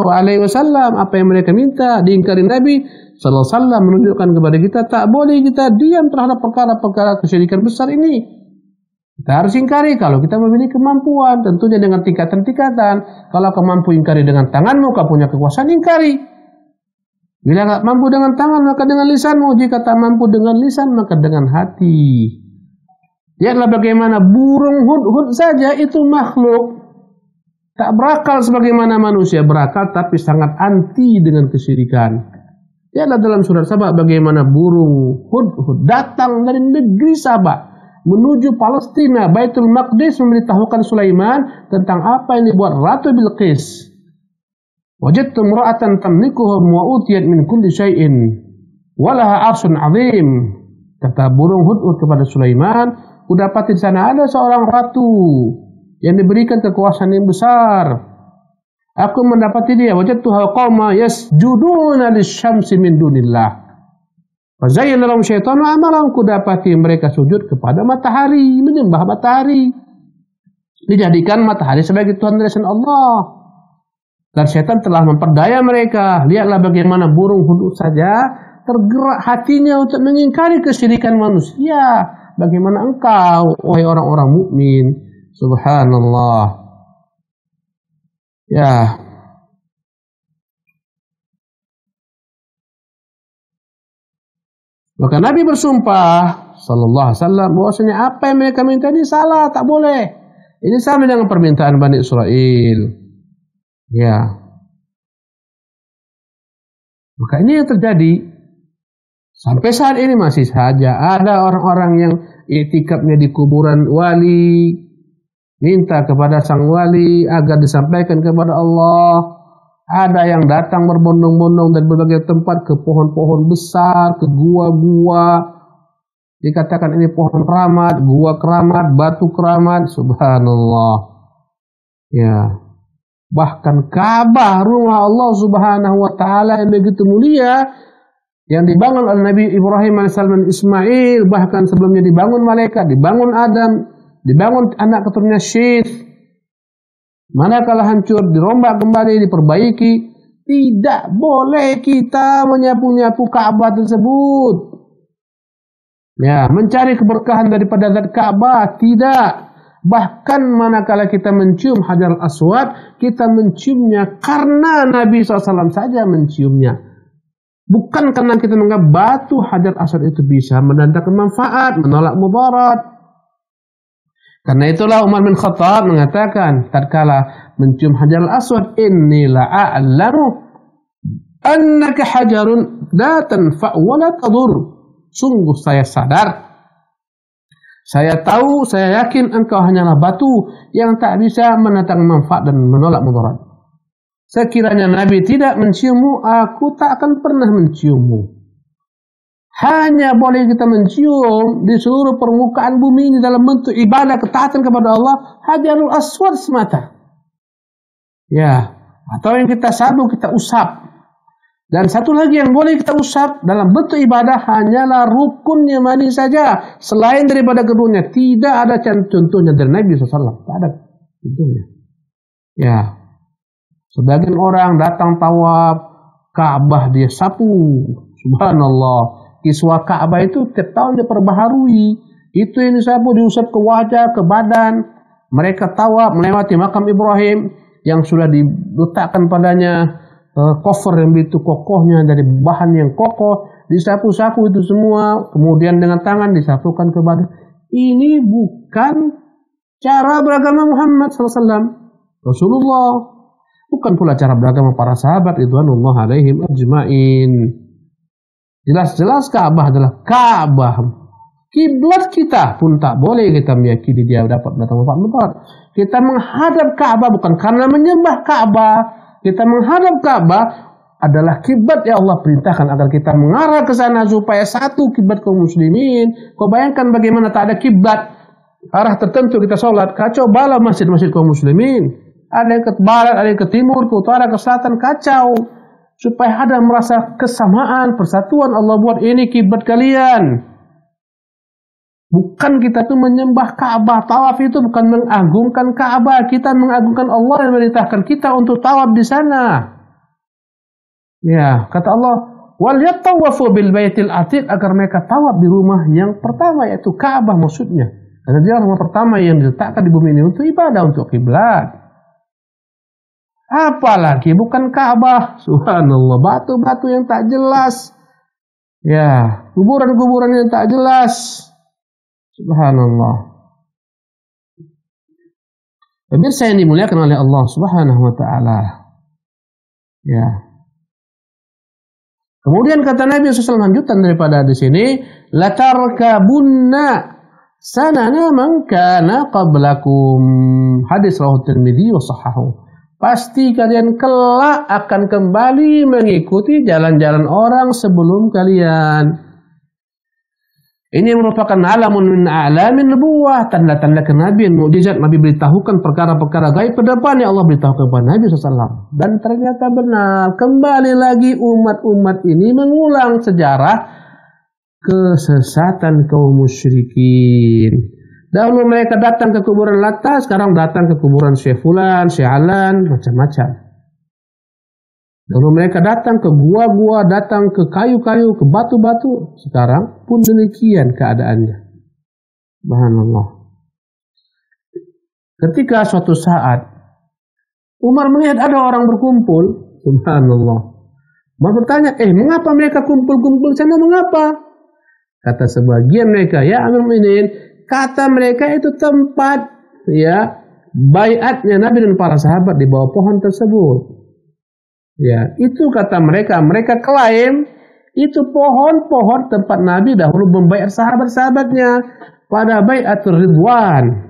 Apa yang mereka minta diingkari Nabi SAW, menunjukkan kepada kita tak boleh kita diam terhadap perkara-perkara kesyirikan besar ini. Kita harus ingkari kalau kita memiliki kemampuan, tentunya dengan tingkatan-tingkatan. Kalau kau mampu ingkari dengan tanganmu, kau punya kekuasaan, ingkari. Bila tak mampu dengan tangan, maka dengan lisanmu. Jika tak mampu dengan lisan, maka dengan hati. Lihatlah bagaimana burung hudhud saja itu makhluk. Tak berakal sebagaimana manusia, berakal tapi sangat anti dengan kesyirikan. Lihatlah dalam surat Saba bagaimana burung hudhud datang dari negeri Saba menuju Palestina, Baitul Maqdis, memberitahukan Sulaiman tentang apa yang dibuat Ratu Bilqis. Wajadtu imra'atan tamlikuhum wa utiyat min kulli syai'in wa laha 'arsyun 'azim. Kata burung hudhud kepada Sulaiman, kudapati di sana ada seorang ratu yang diberikan kekuasaan yang besar. Aku mendapati dia, wajadtuha qauma yasjuduna lisyamsi min dunillah. Fazayyana lahum syaitanu a'malahum, kudapati mereka sujud kepada matahari, menyembah matahari. Dijadikan matahari sebagai Tuhan dari Allah. Dan syaitan telah memperdaya mereka. Lihatlah bagaimana burung hudhud saja tergerak hatinya untuk mengingkari kesyirikan manusia. Bagaimana engkau, wahai orang-orang mukmin? Subhanallah. Ya. Maka Nabi bersumpah sallallahu alaihi wasallam bahwasanya apa yang mereka minta ini salah, tak boleh. Ini sama dengan permintaan Bani Israel. Ya. Maka ini yang terjadi. Sampai saat ini masih saja ada orang-orang yang i'tikafnya di kuburan wali, minta kepada sang wali agar disampaikan kepada Allah. Ada yang datang berbondong-bondong dari berbagai tempat ke pohon-pohon besar, ke gua-gua. Dikatakan ini pohon keramat, gua keramat, batu keramat. Subhanallah. Ya. Bahkan Ka'bah, rumah Allah Subhanahu wa taala yang begitu mulia, yang dibangun oleh Nabi Ibrahim alaihissalam dan Ismail, bahkan sebelumnya dibangun malaikat, dibangun Adam, dibangun anak keturunannya Syith. Manakala hancur, dirombak kembali, diperbaiki, tidak boleh kita menyapu-nyapu Ka'bah tersebut. Ya, mencari keberkahan daripada zat Ka'bah, tidak. Bahkan manakala kita mencium Hajar Aswad, kita menciumnya karena Nabi SAW saja menciumnya. Bukan karena kita menganggap batu Hajar Aswad itu bisa mendatangkan manfaat, menolak mudarat. Karena itulah Umar bin Khattab mengatakan tatkala mencium Hajar Aswad, inni la'alamu annaka hajarun la tanfa' wa la tadur. Sungguh saya sadar, saya tahu, saya yakin engkau hanyalah batu yang tak bisa mendatangkan manfaat dan menolak mudarat. Sekiranya Nabi tidak menciummu, aku tak akan pernah menciummu. Hanya boleh kita mencium di seluruh permukaan bumi ini dalam bentuk ibadah ketaatan kepada Allah Hajarul Aswad semata. Ya, atau yang kita sabu, kita usap. Dan satu lagi yang boleh kita usap dalam bentuk ibadah hanyalah rukun yamani saja. Selain daripada keduanya tidak ada contohnya dari Nabi SAW. Tak ada contohnya. Ya, sebagian orang datang tawaf Ka'bah dia sapu. Subhanallah. Kiswah Ka'bah itu tiap tahun diperbaharui. Itu yang disapu, diusap ke wajah, ke badan. Mereka tawaf melewati makam Ibrahim yang sudah diletakkan padanya kofer yang begitu kokohnya dari bahan yang kokoh. Disapu-sapu itu semua. Kemudian dengan tangan disapukan ke badan. Ini bukan cara beragama Muhammad SAW. Rasulullah. Bukan pula cara beragama para sahabat ridwanullah alaihim ajma'in. Jelas-jelas Ka'bah adalah Ka'bah. Kiblat kita pun tak boleh kita meyakini dia dapat datang manfaat. Kita menghadap Ka'bah bukan karena menyembah Ka'bah. Kita menghadap Ka'bah adalah kiblat yang Allah perintahkan agar kita mengarah ke sana supaya satu kiblat kaum muslimin. Kau bayangkan bagaimana tak ada kiblat arah tertentu kita sholat, kacau balau masjid-masjid kaum muslimin. Ada yang ke barat, ada yang ke timur, ke utara, ke selatan, kacau. Supaya ada merasa kesamaan, persatuan. Allah buat ini kiblat kalian. Bukan kita tuh menyembah Ka'bah. Tawaf itu bukan mengagungkan Ka'bah. Kita mengagungkan Allah yang memerintahkan kita untuk tawaf di sana. Ya, kata Allah, wal yatawafu bil baitil atiq, agar mereka tawaf di rumah yang pertama, yaitu Ka'bah maksudnya. Karena dia rumah pertama yang diletakkan di bumi ini untuk ibadah, untuk kiblat. Apalagi bukan Ka'bah. Subhanallah, batu-batu yang tak jelas. Ya, kuburan-kuburan yang tak jelas. Subhanallah. Pemirsa yang dimuliakan oleh Allah Subhanahu wa taala. Ya. Kemudian kata Nabi SAW lanjutan daripada di sini, latarkabunna sanana man kana qablakum. Hadis rawahu Tirmidzi wa sahahu. Pasti kalian kelak akan kembali mengikuti jalan-jalan orang sebelum kalian. Ini merupakan alamun min a'lamin nubuwah, tanda-tanda kenabian, mukjizat. Nabi beritahukan perkara-perkara gaib ke depannya, Allah beritahukan kepada Nabi SAW. Dan ternyata benar, kembali lagi umat-umat ini mengulang sejarah kesesatan kaum musyrikin. Dahulu mereka datang ke kuburan Lata, sekarang datang ke kuburan Syekh Fulan, Syekh Alan, macam-macam. Dahulu mereka datang ke gua-gua, datang ke kayu-kayu, ke batu-batu. Sekarang pun demikian keadaannya. Subhanallah. Ketika suatu saat Umar melihat ada orang berkumpul, subhanallah. Umar bertanya, mengapa mereka kumpul-kumpul sana, mengapa? Kata sebagian mereka, ya Amirul Mukminin, kata mereka itu tempat ya baiatnya Nabi dan para sahabat di bawah pohon tersebut. Ya, itu kata mereka. Mereka klaim itu pohon-pohon tempat Nabi dahulu membaiat sahabat-sahabatnya pada baiatul Ridwan.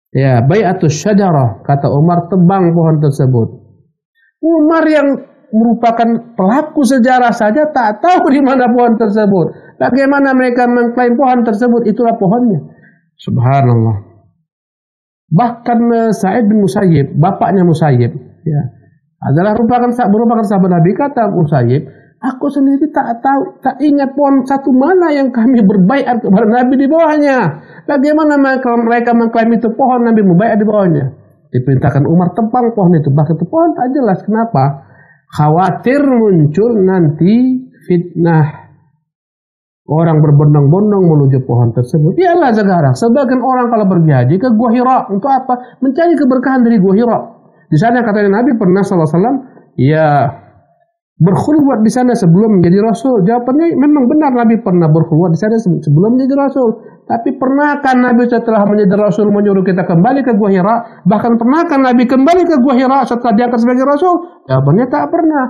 Ya, baiatul syajarah. Kata Umar, tebang pohon tersebut. Umar yang merupakan pelaku sejarah saja tak tahu di mana pohon tersebut. Bagaimana mereka mengklaim pohon tersebut itulah pohonnya. Subhanallah. Bahkan Sa'id bin Musayyib, bapaknya Musayyib, ya, adalah merupakan sahabat Nabi. Kata Musayyib, aku sendiri tak tahu, tak ingat pohon satu mana yang kami berbaiat kepada Nabi di bawahnya. Bagaimana mereka mengklaim itu pohon Nabi membaiat di bawahnya? Diperintahkan Umar tebang pohon itu. Bahkan itu pohon tak jelas. Kenapa? Khawatir muncul nanti fitnah. Orang berbondong-bondong menuju pohon tersebut. Iyalah sekarang sebagian orang kalau pergi haji ke Gua Hira, untuk apa? Mencari keberkahan dari Gua Hira. Di sana katanya Nabi pernah SAW ya berkhulwat di sana sebelum menjadi Rasul. Jawabannya memang benar, Nabi pernah berkhulwat di sana sebelum menjadi Rasul. Tapi pernahkah Nabi setelah menjadi Rasul menyuruh kita kembali ke Gua Hira? Bahkan pernahkah Nabi kembali ke Gua Hira setelah diangkat sebagai Rasul? Jawabannya tak pernah.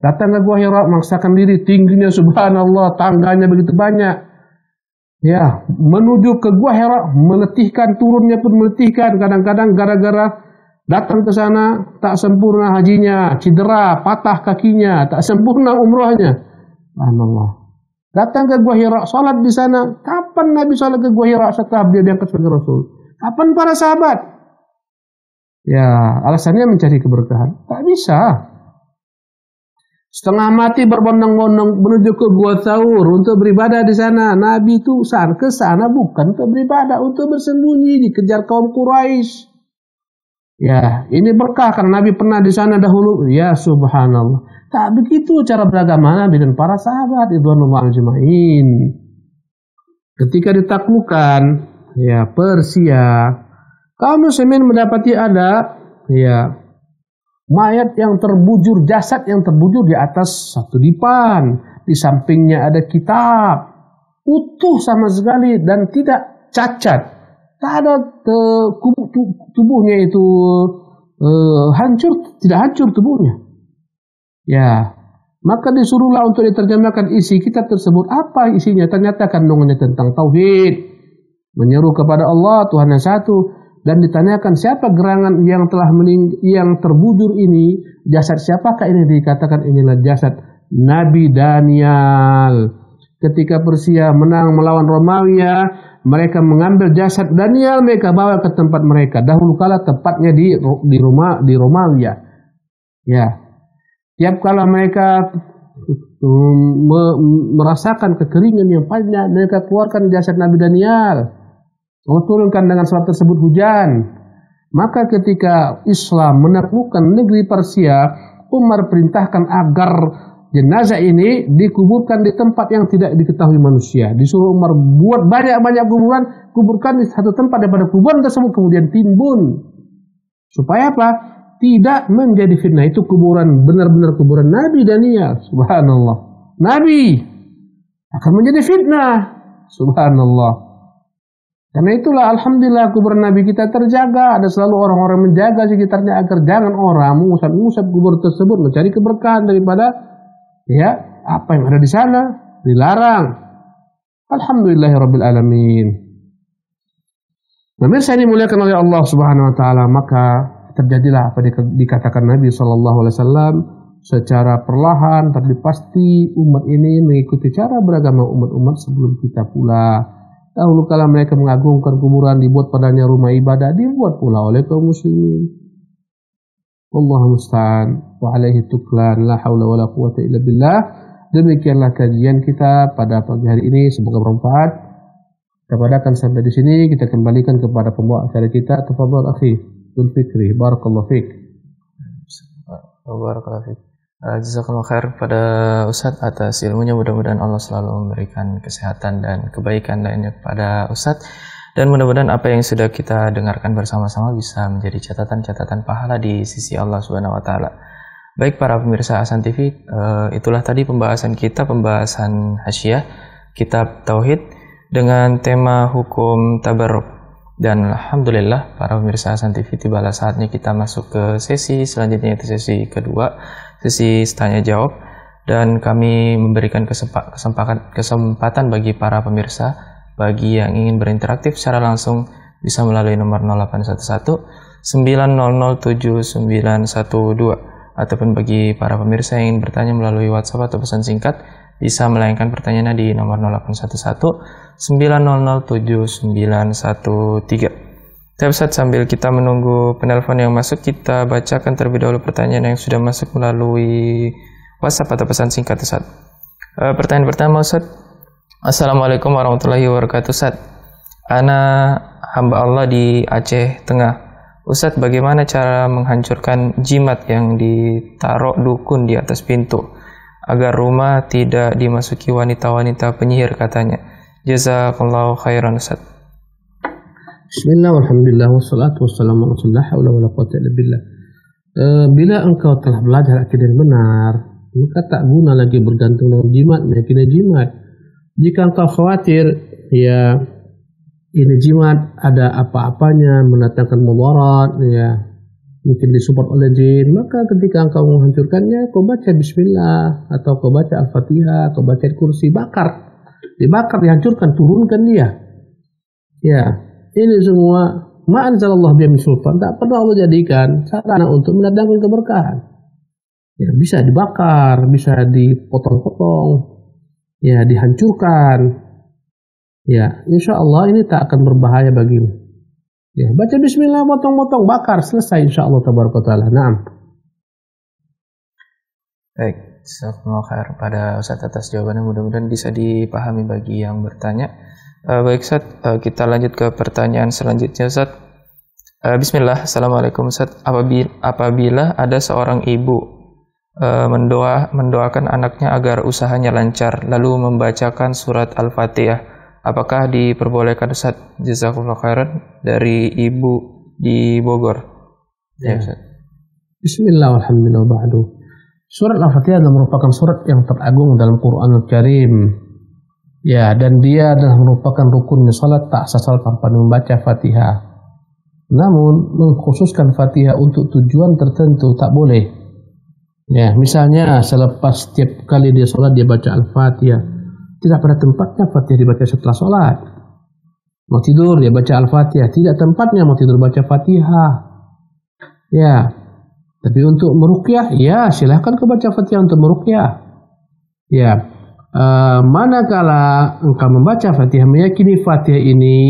Datang ke Gua Hira, memaksakan diri, tingginya subhanallah, tangganya begitu banyak. Ya, menuju ke Gua Hira, meletihkan, turunnya pun meletihkan. Kadang-kadang gara-gara datang ke sana tak sempurna hajinya, cedera, patah kakinya, tak sempurna umrahnya. Subhanallah. Datang ke Gua Hira, salat di sana. Kapan Nabi salat ke Gua Hira setelah dia diangkat sebagai Rasul? Kapan para sahabat? Ya, alasannya mencari keberkahan. Tak bisa. Setengah mati berbondong-bondong menuju ke Gua Thaur untuk beribadah di sana. Nabi itu ke sana bukan untuk beribadah, untuk bersembunyi, dikejar kaum Quraisy. Ya, ini berkah karena Nabi pernah di sana dahulu. Ya, subhanallah. Tak begitu cara beragama Nabi dan para sahabat ridwanullah ajmain. Ketika ditaklukkan ya Persia, kaum muslimin mendapati ada ya mayat yang terbujur, jasad yang terbujur di atas satu dipan. Di sampingnya ada kitab, utuh sama sekali dan tidak cacat. Tak ada tubuhnya itu hancur, tidak hancur tubuhnya. Ya, maka disuruhlah untuk diterjemahkan isi kitab tersebut. Apa isinya? Ternyata kandungannya tentang tauhid, menyeru kepada Allah Tuhan yang satu. Dan ditanyakan siapa gerangan yang telah yang terbujur ini, jasad siapakah ini? Dikatakan inilah jasad Nabi Daniel. Ketika Persia menang melawan Romawi, mereka mengambil jasad Daniel, mereka bawa ke tempat mereka. Dahulu kala tepatnya di Romawi. Ya. Tiap kala mereka merasakan kekeringan yang panjang, mereka keluarkan jasad Nabi Daniel. Allah turunkan dengan surat tersebut hujan. Maka ketika Islam menaklukkan negeri Persia, Umar perintahkan agar jenazah ini dikuburkan di tempat yang tidak diketahui manusia. Disuruh Umar buat banyak-banyak kuburan, kuburkan di satu tempat, daripada kuburan tersebut kemudian timbun. Supaya apa? Tidak menjadi fitnah. Itu kuburan, benar-benar kuburan Nabi Daniel. Subhanallah. Nabi akan menjadi fitnah. Subhanallah. Karena itulah alhamdulillah kuburan Nabi kita terjaga. Ada selalu orang-orang menjaga sekitarnya agar jangan orang mengusap-ngusap kubur tersebut, mencari keberkahan daripada apa yang ada di sana. Dilarang. Alhamdulillahirabbil alamin. Pemirsa ini muliakan oleh Allah Subhanahu wa taala, maka terjadilah apa dikatakan Nabi sallallahu alaihi wasallam secara perlahan, tapi pasti umat ini mengikuti cara beragama umat-umat sebelum kita pula. Dahulu kala mereka mengagungkan kuburan, dibuat padanya rumah ibadah, dibuat pula oleh kaum muslimin. Wallahu musta'an wa alaihi tuklan, la haula wala quwwata illa billah. Demikianlah kajian kita pada pagi hari ini, semoga bermanfaat. Kita padakan sampai di sini, kita kembalikan kepada pembawa acara kita. Tafadhal akhi Dzul Fikri, barakallahu fik. Barakallahu fik. Jazakallahu khair pada Ustadz atas ilmunya, mudah-mudahan Allah selalu memberikan kesehatan dan kebaikan lainnya kepada Ustadz, dan mudah-mudahan apa yang sudah kita dengarkan bersama-sama bisa menjadi catatan-catatan pahala di sisi Allah Subhanahu wa taala. Baik para pemirsa Ahsan TV, itulah tadi pembahasan kita, pembahasan Hasyiah kitab Tauhid dengan tema hukum tabarruk. Dan alhamdulillah para pemirsa Ahsan TV, tibalah saatnya kita masuk ke sesi selanjutnya, yaitu sesi kedua, sesi tanya jawab, dan kami memberikan kesempatan bagi para pemirsa, bagi yang ingin berinteraksi secara langsung bisa melalui nomor 0811 900 7912, ataupun bagi para pemirsa yang ingin bertanya melalui WhatsApp atau pesan singkat bisa melayangkan pertanyaannya di nomor 0811 900 7913. Tapi Ustaz, sambil kita menunggu penelpon yang masuk, kita bacakan terlebih dahulu pertanyaan yang sudah masuk melalui WhatsApp atau pesan singkat Ustaz. Pertanyaan pertama Ustaz. Assalamualaikum warahmatullahi wabarakatuh Ustaz. Ana hamba Allah di Aceh Tengah. Ustaz, bagaimana cara menghancurkan jimat yang ditaruh dukun di atas pintu agar rumah tidak dimasuki wanita-wanita penyihir katanya? Jazakallahu khairan Ustaz. Bismillah, alhamdulillah, wassalatu wassalamu ala rasulillah, haula wala quwwata illa billah. Bila engkau telah belajar akidah yang benar, maka tak guna lagi bergantung dengan jimat, meyakini jimat. Jika engkau khawatir, ya ini jimat ada apa-apanya, mendatangkan mudarat, ya mungkin disupport oleh jin, maka ketika engkau menghancurkannya, kau baca bismillah, atau kau baca al-fatihah, kau baca kursi, dibakar, dihancurkan, turunkan dia. Ya, ini semua ma'anzalallahu bihi min sultan, tak pernah Allah jadikan sarana untuk mendatangkan keberkahan. Ya, bisa dibakar, bisa dipotong-potong, ya dihancurkan. Ya, insya Allah ini tak akan berbahaya bagimu. Ya, baca bismillah, potong-potong, bakar, selesai insya Allah tabaraka taala. Naam. Baik, jazakumullah khair pada Ustaz atas jawabannya, mudah-mudahan bisa dipahami bagi yang bertanya. Baik Ustaz, kita lanjut ke pertanyaan selanjutnya Ustaz. Bismillah, Assalamualaikum Ustaz. Apabila ada seorang ibu mendoakan anaknya agar usahanya lancar, lalu membacakan surat Al-Fatihah, apakah diperbolehkan Ustaz? Jazakumullah khairan dari ibu di Bogor. Ya Ustaz. Bismillah, alhamdulillah, ba'du. Surat Al-Fatihah merupakan surat yang teragung dalam Quranul Karim. Ya, dan dia adalah merupakan rukunnya salat, tak sah tanpa membaca Fatihah. Namun mengkhususkan Fatihah untuk tujuan tertentu tak boleh. Ya, misalnya selepas setiap kali dia salat dia baca Al-Fatihah. Tidak pada tempatnya Fatihah dibaca setelah salat. Mau tidur dia baca Al-Fatihah, tidak tempatnya mau tidur baca Fatihah. Ya. Tapi untuk meruqyah, ya silahkan kau baca Fatihah untuk meruqyah. Ya. manakala engkau membaca Fatihah, meyakini Fatihah ini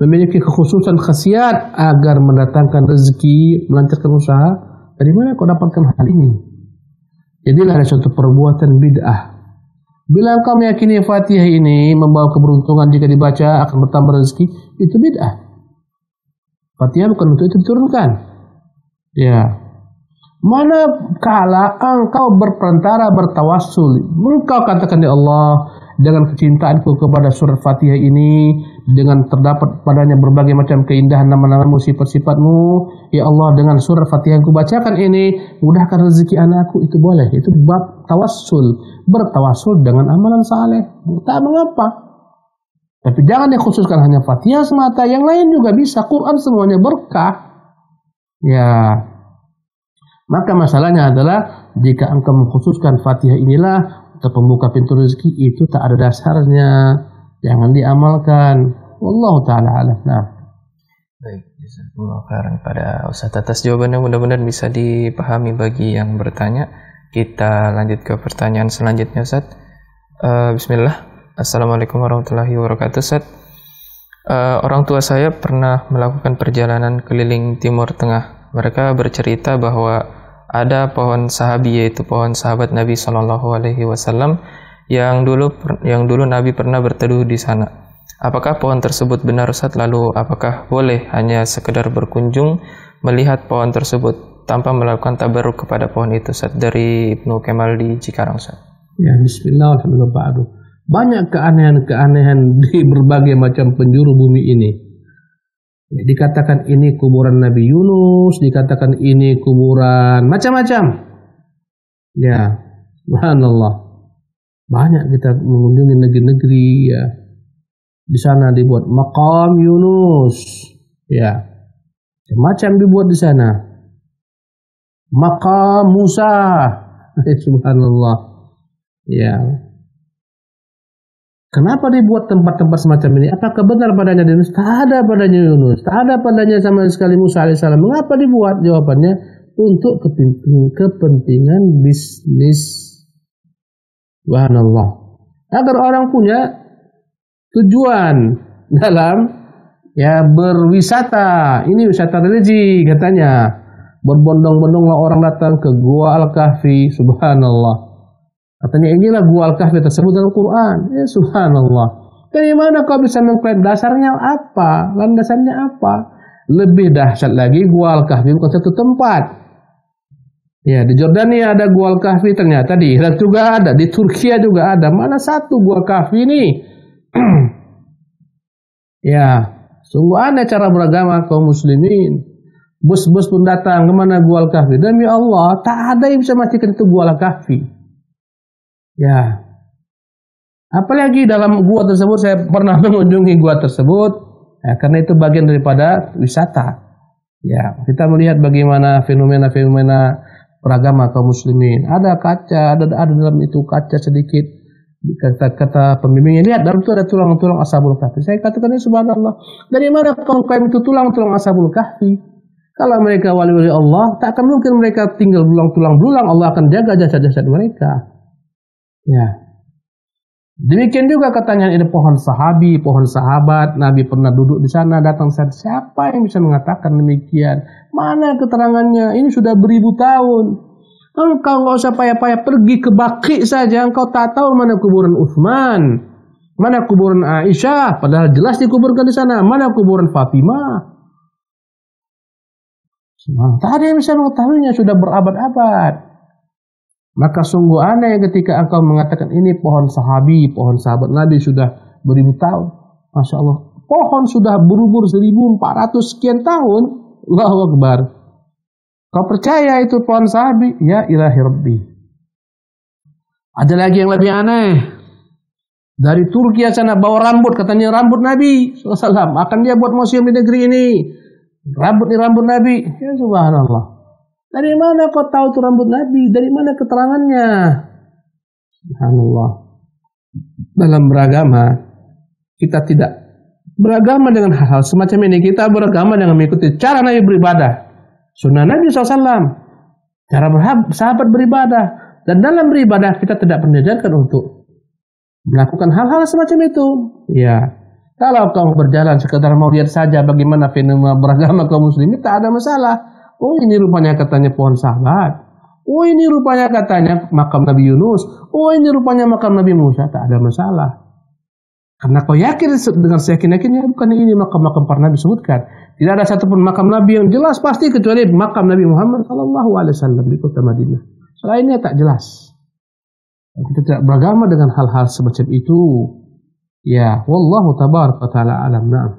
memiliki kekhususan khasiat agar mendatangkan rezeki, melancarkan usaha, dari mana kau dapatkan hal ini? Jadilah ada suatu perbuatan bid'ah. Bila engkau meyakini Fatihah ini membawa keberuntungan jika dibaca akan bertambah rezeki, itu bid'ah. Fatihah bukan untuk itu diturunkan. Ya. Manakala engkau berperantara bertawassul, engkau katakan, ya Allah, dengan kecintaanku kepada surat Fatihah ini, dengan terdapat padanya berbagai macam keindahan nama-nama-Mu, sifat-sifat-Mu, ya Allah, dengan surat Fatihah yang kubacakan ini, mudahkan rezeki anakku, itu boleh. Itu bab tawassul, bertawassul dengan amalan saleh, tak mengapa. Tapi jangan dikhususkan hanya Fatihah semata, yang lain juga bisa. Quran semuanya berkah. Ya. Maka masalahnya adalah jika engkau mengkhususkan Fatihah inilah untuk pembuka pintu rezeki, itu tak ada dasarnya, jangan diamalkan. Wallahu taala alam. Nah. Baik, jazakumullah khairan pada Ustaz atas jawabannya, mudah-mudahan bisa dipahami bagi yang bertanya. Kita lanjut ke pertanyaan selanjutnya, Ustaz. Bismillah. Assalamualaikum warahmatullahi wabarakatuh, Ustaz. Orang tua saya pernah melakukan perjalanan keliling Timur Tengah. Mereka bercerita bahwa ada pohon sahabi, yaitu pohon sahabat Nabi Shallallahu Alaihi Wasallam yang dulu Nabi pernah berteduh di sana. Apakah pohon tersebut benar, Ustaz? Lalu apakah boleh hanya sekedar berkunjung melihat pohon tersebut tanpa melakukan tabarruk kepada pohon itu, Ustaz? Dari Ibnu Kemal di Cikarang, Ustaz. Ya, bismillah, alhamdulillah. Banyak keanehan-keanehan di berbagai macam penjuru bumi ini. Ya, dikatakan ini kuburan Nabi Yunus, dikatakan ini kuburan macam-macam. Ya, subhanallah. Banyak kita mengunjungi negeri-negeri, ya. Di sana dibuat makam Yunus, ya. Macam dibuat di sana. Makam Musa, subhanallah. Ya. Kenapa dibuat tempat-tempat semacam ini? Apakah benar padanya Yunus? Tak ada padanya Yunus. Tak ada padanya sama sekali Musa alaihissalam. Mengapa dibuat? Jawabannya untuk kepentingan bisnis. Subhanallah. Agar orang punya tujuan dalam berwisata. Ini wisata religi katanya. Berbondong-bondonglah orang datang ke Gua Al-Kahfi. Subhanallah. Katanya inilah Gua Al-Kahfi tersebut dalam Quran. Ya subhanallah. Dari mana kau bisa mengklaim? Dasarnya apa? Landasannya apa? Lebih dahsyat lagi, Gua Al-Kahfi bukan satu tempat. Ya, di Jordania ada Gua Al-Kahfi, ternyata di Irak juga ada, di Turki juga ada. Mana satu Gua Al-Kahfi ini? Ya, sungguh aneh cara beragama kaum muslimin. Bus-bus pun datang, kemana Gua Al-Kahfi? Demi Allah, tak ada yang bisa memastikan itu Gua Al-Kahfi. Ya, apalagi dalam gua tersebut, saya pernah mengunjungi gua tersebut, ya, karena itu bagian daripada wisata. Ya, kita melihat bagaimana fenomena-fenomena beragama kaum muslimin. Ada kaca, ada dalam itu kaca sedikit. Kata pembimbingnya, lihat dalam itu ada tulang-tulang Ashabul Kahfi. Saya katakan ini subhanallah. Dari mana kau klaim itu tulang-tulang Ashabul Kahfi? Kalau mereka wali-wali Allah, tak akan mungkin mereka tinggal tulang-tulang berulang. Allah akan jaga jasad-jasad mereka. Ya, demikian juga katanya ini pohon sahabi, pohon sahabat, Nabi pernah duduk di sana, datang saat siapa yang bisa mengatakan demikian? Mana keterangannya? Ini sudah beribu tahun. Engkau nggak usah payah-payah pergi ke Baqi saja, engkau tak tahu mana kuburan Utsman, mana kuburan Aisyah, padahal jelas dikuburkan di sana. Mana kuburan Fatimah? Tak ada yang bisa mengetahuinya, sudah berabad-abad. Maka sungguh aneh ketika engkau mengatakan ini pohon sahabi, pohon sahabat Nabi sudah beribu tahun. Masya Allah. Pohon sudah berumur 1400 sekian tahun. Allahu Akbar. Kau percaya itu pohon sahabi? Ya ilahi Rabbi. Ada lagi yang lebih aneh. Dari Turki sana bawa rambut. Katanya rambut Nabi SAW. Akan dia buat museum di negeri ini. Rambut Nabi. Ya subhanallah. Dari mana kau tahu itu rambut Nabi? Dari mana keterangannya? Subhanallah. Dalam beragama, kita tidak beragama dengan hal-hal semacam ini. Kita beragama dengan mengikuti cara Nabi beribadah. Sunnah Nabi SAW. Cara sahabat beribadah. Dan dalam beribadah kita tidak pernah diajarkan untuk melakukan hal-hal semacam itu. Ya, kalau kau berjalan sekedar mau lihat saja bagaimana fenomena beragama kaum muslimin, tak ada masalah. Oh, ini rupanya katanya pohon sahabat. Oh, ini rupanya katanya makam Nabi Yunus. Oh, ini rupanya makam Nabi Musa. Tak ada masalah. Karena kau yakin dengan seyakin-yakinnya bukan ini makam-makam para Nabi sebutkan. Tidak ada satupun makam Nabi yang jelas pasti kecuali makam Nabi Muhammad SAW di kota Madinah. Selainnya tak jelas. Kita tidak beragama dengan hal-hal semacam itu. Ya, wallahu tabaraka wa ta'ala alam. Na'am.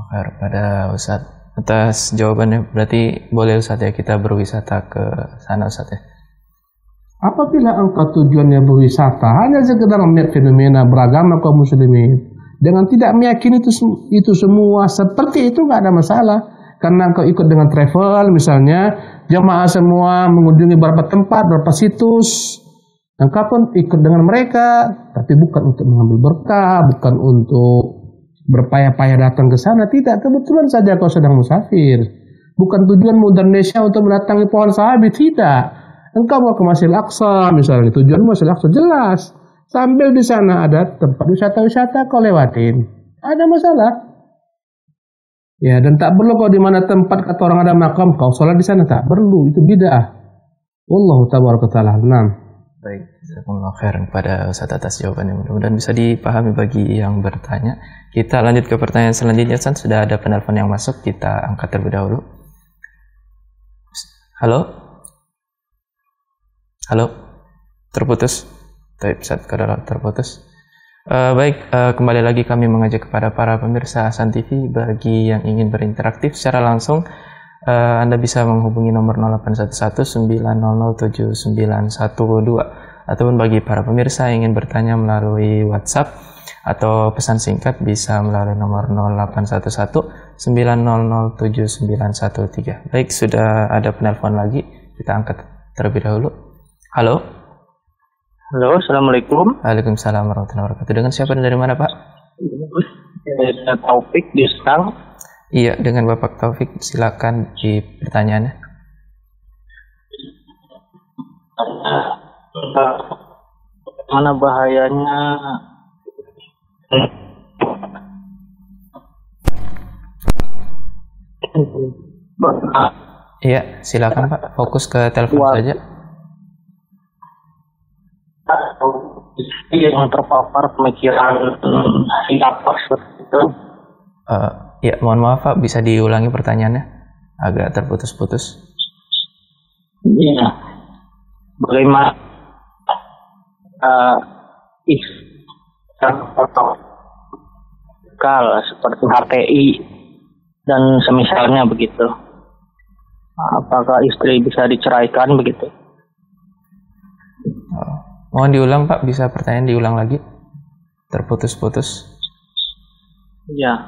Khair pada Ustaz atas jawabannya. Berarti boleh Ustaz ya kita berwisata ke sana Ustaz ya. Apabila engkau tujuannya berwisata hanya sekedar melihat fenomena beragama kaum muslimin dengan tidak meyakini itu semua seperti itu, nggak ada masalah. Karena engkau ikut dengan travel misalnya, jamaah semua mengunjungi beberapa tempat, beberapa situs, engkau pun ikut dengan mereka, tapi bukan untuk mengambil berkah, bukan untuk berpayah-payah datang ke sana. Tidak, kebetulan saja kau sedang musafir. Bukan tujuanmu dari Indonesia untuk mendatangi pohon sahabat, tidak. Engkau mau ke Masjidil Aqsa misalnya, tujuanmu Masjidil Aqsa jelas. Sambil di sana ada tempat wisata-wisata kau lewatin. Ada masalah. Ya, dan tak perlu kau di mana tempat kata orang ada makam kau sholat di sana, tak perlu, itu bid'ah. Wallahu tabaraka ta'ala. Naam. Baik, jazakumullah khairan kepada Ustaz atas jawabannya. Mudah-mudahan bisa dipahami bagi yang bertanya. Kita lanjut ke pertanyaan selanjutnya. Ustaz, sudah ada penelpon yang masuk, kita angkat terlebih dahulu. Halo? Halo? Terputus? Terputus. Baik, kembali lagi kami mengajak kepada para pemirsa Hasan TV bagi yang ingin berinteraksi secara langsung. Anda bisa menghubungi nomor 0811-900-7912 ataupun bagi para pemirsa yang ingin bertanya melalui WhatsApp atau pesan singkat bisa melalui nomor 0811-900-7913. Baik, sudah ada penelpon lagi, kita angkat terlebih dahulu. Halo. Halo, assalamualaikum. Waalaikumsalam warahmatullahi wabarakatuh. Dengan siapa dan dari mana, Pak? Taufik di Serang. Iya, dengan Bapak Taufik, silakan di pertanyaannya. Mana bahayanya? Iya, silakan Pak, fokus ke telepon saja. Yang terpapar pemikiran apa seperti itu. Ya, mohon maaf Pak, bisa diulangi pertanyaannya? Agak terputus-putus. Iya. Bagaimana seperti HTI dan semisalnya begitu. Apakah istri bisa diceraikan begitu? Mohon diulang Pak, bisa pertanyaan diulang lagi? Terputus-putus. Ya.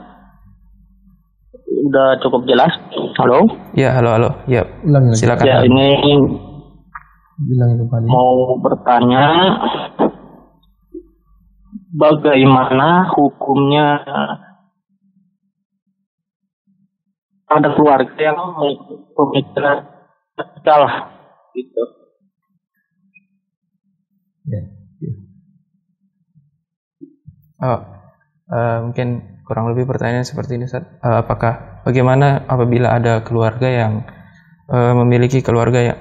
Udah cukup jelas. Halo? Ya, halo. Ya, silakan. Ya, ini mau bertanya bagaimana hukumnya ada keluarga yang pemikiran salah gitu. Mungkin kurang lebih pertanyaan seperti ini, Ustaz. Bagaimana apabila ada keluarga yang memiliki keluarga yang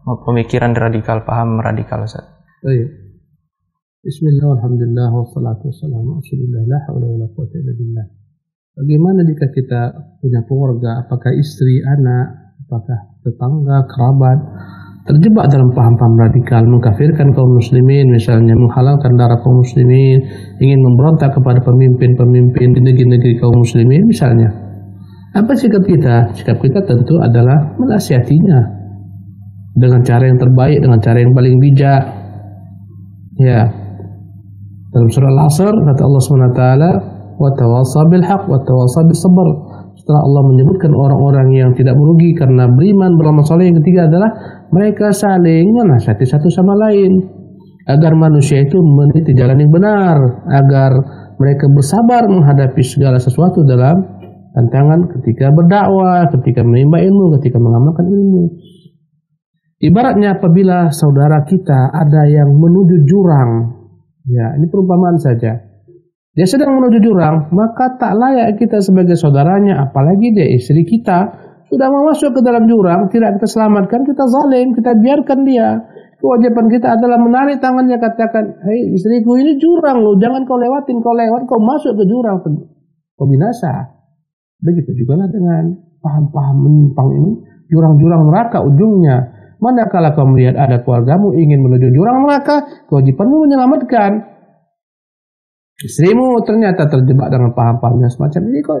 pemikiran radikal, paham radikal, Ustaz? Baik. Bismillah, alhamdulillah, wassalatu wassalamu ala Rasulillah, la haula wala quwwata illa billah. Bagaimana jika kita punya keluarga, apakah istri, anak, apakah tetangga, kerabat, terjebak dalam paham-paham radikal, mengkafirkan kaum muslimin, misalnya menghalalkan darah kaum muslimin, ingin memberontak kepada pemimpin-pemimpin di negeri-negeri kaum muslimin misalnya. Apa sikap kita? Sikap kita tentu adalah menasihatinya dengan cara yang terbaik, dengan cara yang paling bijak. Ya. Dalam surah Al-Asr kata Allah SWT, wa tawassaw bil haqq wa tawassaw bis sabr. Setelah Allah menyebutkan orang-orang yang tidak merugi karena beriman, beramal saleh, yang ketiga adalah mereka saling menasihati satu sama lain agar manusia itu meniti jalan yang benar, agar mereka bersabar menghadapi segala sesuatu dalam tantangan ketika berdakwah, ketika menimba ilmu, ketika mengamalkan ilmu. Ibaratnya apabila saudara kita ada yang menuju jurang, Ya, ini perumpamaan saja. Dia sedang menuju jurang, maka tak layak kita sebagai saudaranya, apalagi dia istri kita, sudah mau masuk ke dalam jurang, tidak kita selamatkan, kita zalim, kita biarkan dia. Kewajiban kita adalah menarik tangannya, katakan, hei istriku, ini jurang loh, jangan kau lewatin, kau lewat, kau masuk ke jurang, kau binasa. Begitu juga lah dengan paham-paham menyimpang ini, jurang-jurang neraka ujungnya. Manakala kau melihat ada keluargamu ingin menuju jurang neraka, kewajibanmu menyelamatkan. Istrimu ternyata terjebak dengan paham-paham yang semacam ini, kau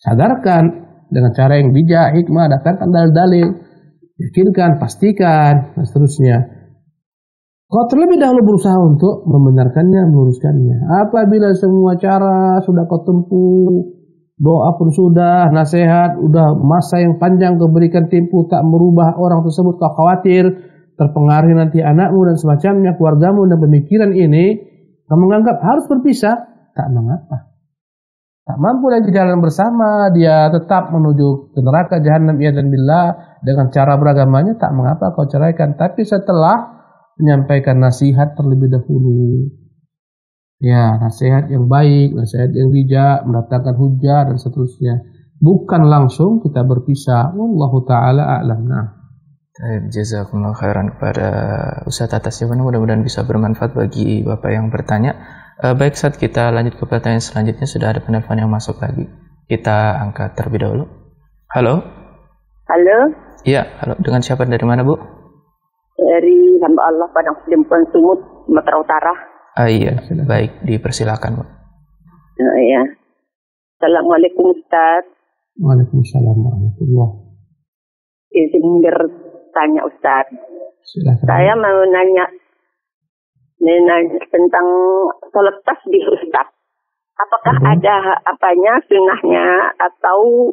sadarkan dengan cara yang bijak, hikmah, datangkan dalil-dalil, yakinkan, pastikan, dan seterusnya. Kau terlebih dahulu berusaha untuk membenarkannya, meluruskannya. Apabila semua cara sudah kau tempuh, doa pun sudah, nasihat, udah masa yang panjang kau berikan tempuh, tak merubah orang tersebut, kau khawatir terpengaruh nanti anakmu dan semacamnya, keluargamu dan pemikiran ini, kau menganggap harus berpisah, tak mengapa. Tak mampu lagi jalan bersama, dia tetap menuju ke neraka jahanam dan billah dengan cara beragamanya, tak mengapa kau ceraikan. Tapi setelah menyampaikan nasihat terlebih dahulu, ya, nasihat yang baik, nasihat yang bijak, mendatangkan hujah dan seterusnya. Bukan langsung kita berpisah. Wallahu taala a'lam. Jazakumullah khairan kepada Ustaz atas jawabannya, mudah-mudahan bisa bermanfaat bagi Bapak yang bertanya. Baik, saat kita lanjut ke pertanyaan selanjutnya, sudah ada penelpon yang masuk lagi. Kita angkat terlebih dahulu. Halo. Halo. Iya, halo. Dengan siapa, dari mana, Bu? Dari hamba Allah Padang Sidempuan Sumut, Sumatera Utara. Iya, baik, dipersilakan, Bu. Iya. Assalamualaikum Ustaz. Waalaikumsalam warahmatullahi. Izin bertanya Ustaz. Silakan. Saya mau nanya tentang sholat tasbih Ustaz. Apakah ada apanya, sunnahnya, atau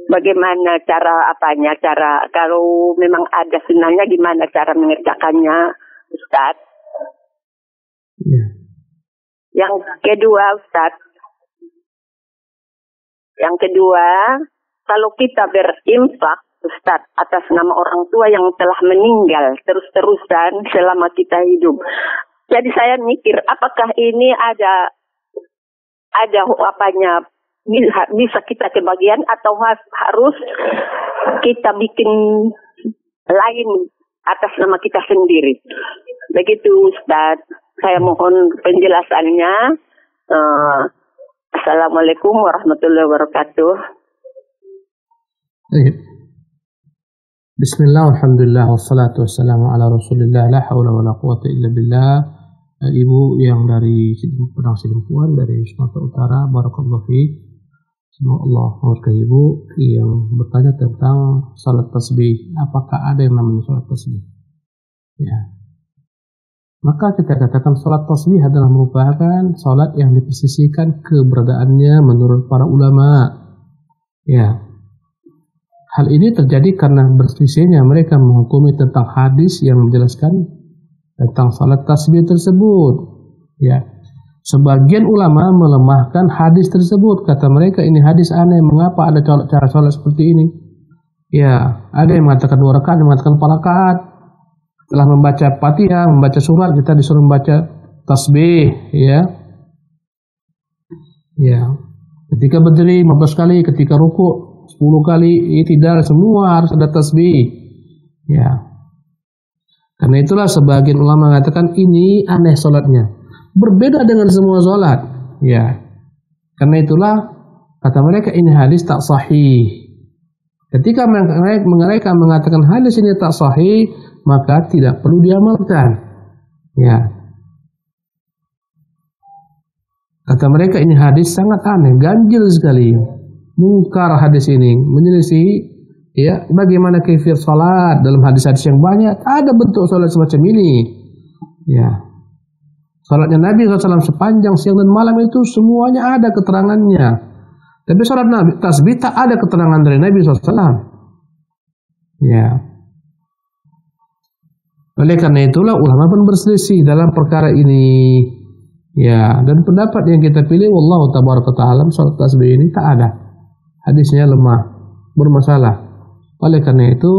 bagaimana cara kalau memang ada sunnahnya, gimana cara mengerjakannya Ustaz? Ya. Yang kedua, kalau kita berinfak Ustaz atas nama orang tua yang telah meninggal terus-terusan selama kita hidup. Jadi saya mikir, apakah ini ada apanya, bisa kita kebagian atau harus kita bikin lain atas nama kita sendiri. Begitu Ustaz. Saya mohon penjelasannya. Assalamualaikum warahmatullahi wabarakatuh. Bismillah, alhamdulillah, wassalatu wassalamu ala rasulillah, la hawla wa la quwata illa billah. Ibu yang dari Padang Sidempuan, dari Sumatera Utara, barakallahu fiik. Semoga Allah memberkahi ibu yang bertanya tentang salat tasbih. Apakah ada yang namanya salat tasbih? Ya. Maka kita katakan salat tasbih adalah merupakan salat yang diposisikan keberadaannya menurut para ulama. Ya. Hal ini terjadi karena berselisihnya mereka menghukumi tentang hadis yang menjelaskan tentang salat tasbih tersebut. Ya. Sebagian ulama melemahkan hadis tersebut. Kata mereka ini hadis aneh. Mengapa ada cara salat seperti ini? Ya, ada yang mengatakan 2 rakaat, yang mengatakan 4 rakaat. Setelah membaca Fatihah, membaca surat, kita disuruh membaca tasbih. Ya. Ya. Ketika berdiri 15 kali, ketika rukuk 10 kali, tidak, semua harus ada tasbih. Ya. Karena itulah sebagian ulama mengatakan ini aneh salatnya, berbeda dengan semua salat. Ya. Karena itulah kata mereka ini hadis tak sahih. Ketika mereka mengatakan hadis ini tak sahih, maka tidak perlu diamalkan. Ya. Kata mereka ini hadis sangat aneh, ganjil sekali. Mungkar hadis ini, menyelisih ya bagaimana kaifiyah salat dalam hadis-hadis yang banyak, ada bentuk salat semacam ini. Ya. Salatnya Nabi SAW sepanjang siang dan malam itu semuanya ada keterangannya. Tapi salat Nabi tasbih tak ada keterangan dari Nabi SAW. Ya. Oleh karena itulah ulama pun berselisih dalam perkara ini. Ya, dan pendapat yang kita pilih wallahu tabaraka ta'ala salat tasbih ini tak ada. Hadisnya lemah, bermasalah. Oleh karena itu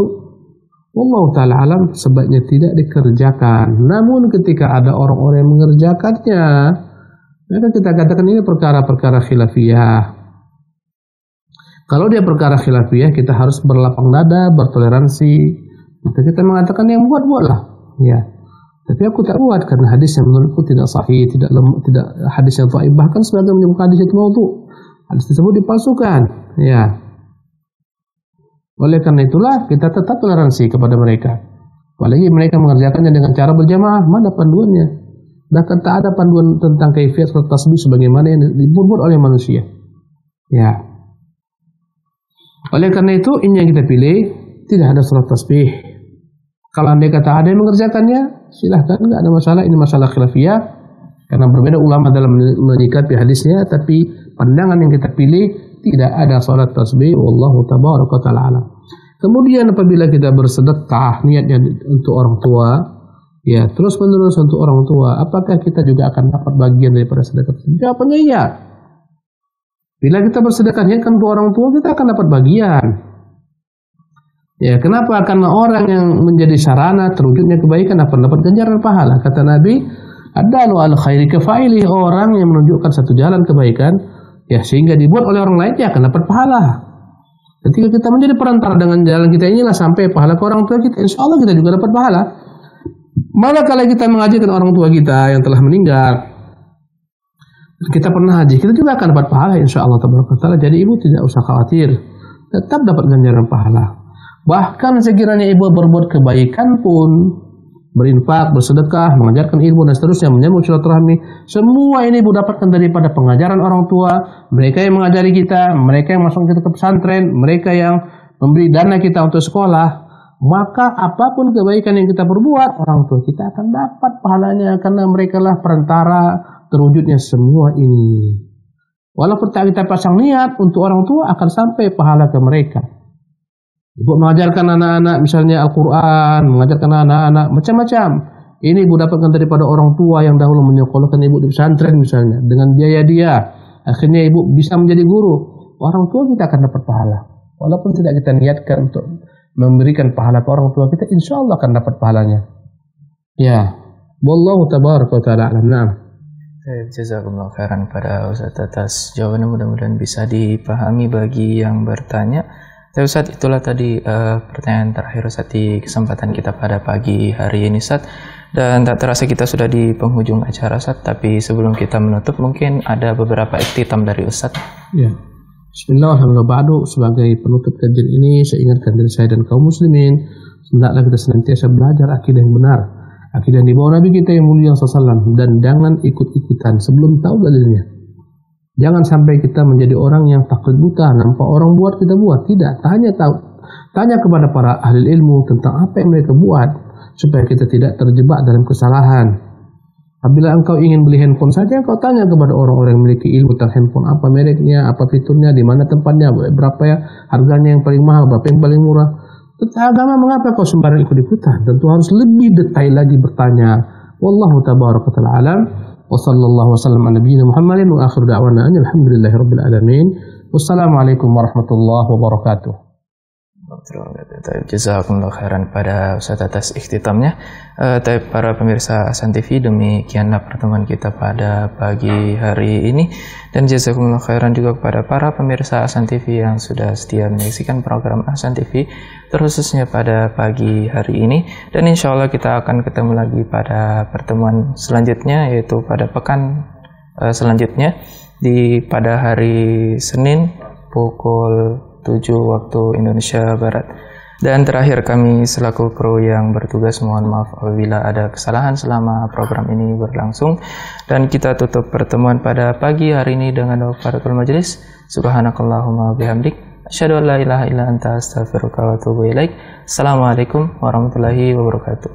Wallahu ta'ala alam, sebaiknya tidak dikerjakan. Namun ketika ada orang-orang yang mengerjakannya, maka kita katakan ini perkara-perkara khilafiyah. Kalau dia perkara khilafiyah, kita harus berlapang dada, bertoleransi. Maka kita mengatakan yang buatlah. Ya. Tapi aku tak buat karena hadis yang menurutku tidak sahih, tidak hadis yang dhaif, bahkan sebagian menyebut hadis itu maudhu. Hadis tersebut dipalsukan. Ya. Oleh karena itulah kita tetap toleransi kepada mereka. Apalagi mereka mengerjakannya dengan cara berjamaah, mana panduannya? Bahkan tak ada panduan tentang kaifiyat salat tasbih sebagaimana yang dibuat oleh manusia. Ya. Oleh karena itu ini yang kita pilih, tidak ada salat tasbih. Kalau andai kata ada yang mengerjakannya, silahkan, enggak ada masalah. Ini masalah khilafiyah karena berbeda ulama dalam menyikapi hadisnya, tapi pandangan yang kita pilih tidak ada salat tasbih. Wallahu tabaraka ta'ala alam. Kemudian apabila kita bersedekah niatnya untuk orang tua, ya terus menerus untuk orang tua, apakah kita juga akan dapat bagian daripada sedekah? Jawabannya iya. Bila kita bersedekah niatkan untuk orang tua, kita akan dapat bagian. Ya, kenapa? Karena orang yang menjadi sarana terwujudnya kebaikan akan dapat ganjaran pahala. Kata Nabi, adalu al khairi kafaili, orang yang menunjukkan satu jalan kebaikan, ya sehingga dibuat oleh orang lain, dia akan dapat pahala. Ketika kita menjadi perantara dengan jalan kita inilah sampai pahala ke orang tua kita, insya Allah kita juga dapat pahala. Malah kalau kita mengajarkan orang tua kita yang telah meninggal, kita pernah haji, kita juga akan dapat pahala insya Allah taala. Jadi ibu tidak usah khawatir, tetap dapat ganjaran pahala. Bahkan sekiranya ibu berbuat kebaikan pun, berinfak, bersedekah, mengajarkan ilmu dan seterusnya, menyambung silaturahmi, semua ini ibu dapatkan daripada pengajaran orang tua, mereka yang mengajari kita, mereka yang masuk kita ke pesantren, mereka yang memberi dana kita untuk sekolah. Maka apapun kebaikan yang kita perbuat, orang tua kita akan dapat pahalanya, karena mereka lah perantara terwujudnya semua ini. Walaupun tak kita pasang niat untuk orang tua, akan sampai pahala ke mereka. Ibu mengajarkan anak-anak misalnya Al-Quran, mengajarkan anak-anak macam-macam. Ini ibu dapatkan daripada orang tua yang dahulu menyekolahkan ibu di pesantren misalnya, dengan biaya dia. Akhirnya ibu bisa menjadi guru. Orang tua kita akan dapat pahala. Walaupun tidak kita niatkan untuk memberikan pahala ke orang tua kita, insya Allah akan dapat pahalanya. Ya, wallahu tabaraka wa ta'ala alam. Naam. Jazakumullah khairan pada Ustaz atas jawabannya, mudah-mudahan bisa dipahami bagi yang bertanya. Ustaz, itulah tadi pertanyaan terakhir Ustaz di kesempatan kita pada pagi hari ini Ustaz. Dan tak terasa kita sudah di penghujung acara Ustaz, tapi sebelum kita menutup mungkin ada beberapa iktitam dari Ustaz. Ya. Bismillah, alhamdulillah, ba'du. Sebagai penutup kajian ini, saya ingatkan diri saya dan kaum muslimin, hendaklah kita senantiasa belajar akidah yang benar, akidah yang dibawa Nabi kita yang mulia SAW, dan jangan ikut-ikutan sebelum tahu dalilnya. Jangan sampai kita menjadi orang yang taklid buta, nampak orang buat kita buat. Tidak, tanya kepada para ahli ilmu tentang apa yang mereka buat, supaya kita tidak terjebak dalam kesalahan. Apabila engkau ingin beli handphone saja, engkau tanya kepada orang-orang yang memiliki ilmu tentang handphone, apa mereknya, apa fiturnya, di mana tempatnya, berapa ya harganya yang paling mahal, berapa yang paling murah. Tentang agama, mengapa kau sembarang ikut-ikutan? Tentu harus lebih detail lagi bertanya. Wallahu tabaraka ta'ala alam. Wa sallallahu wasallam ala nabiyyina Muhammadin wa akhir da'wana alhamdulillahi rabbil alamin. Wassalamualaikum warahmatullahi wabarakatuh. Jazakumullah khairan pada Ustaz atas ikhtitamnya. Para pemirsa Ahsan TV, demikianlah pertemuan kita pada pagi hari ini, dan jazakumullah khairan juga kepada para pemirsa Ahsan TV yang sudah setia menyaksikan program Ahsan TV, terkhususnya pada pagi hari ini. Dan insya Allah kita akan ketemu lagi pada pertemuan selanjutnya, yaitu pada pekan selanjutnya pada hari Senin pukul 7 waktu Indonesia Barat. Dan terakhir, kami selaku kru yang bertugas mohon maaf apabila ada kesalahan selama program ini berlangsung. Dan kita tutup pertemuan pada pagi hari ini dengan kafaratul majelis. Subhanakallahumma bihamdik, asyhadu an la ilaha illa anta astaghfiruka wa atubu ilaik. Assalamualaikum warahmatullahi wabarakatuh.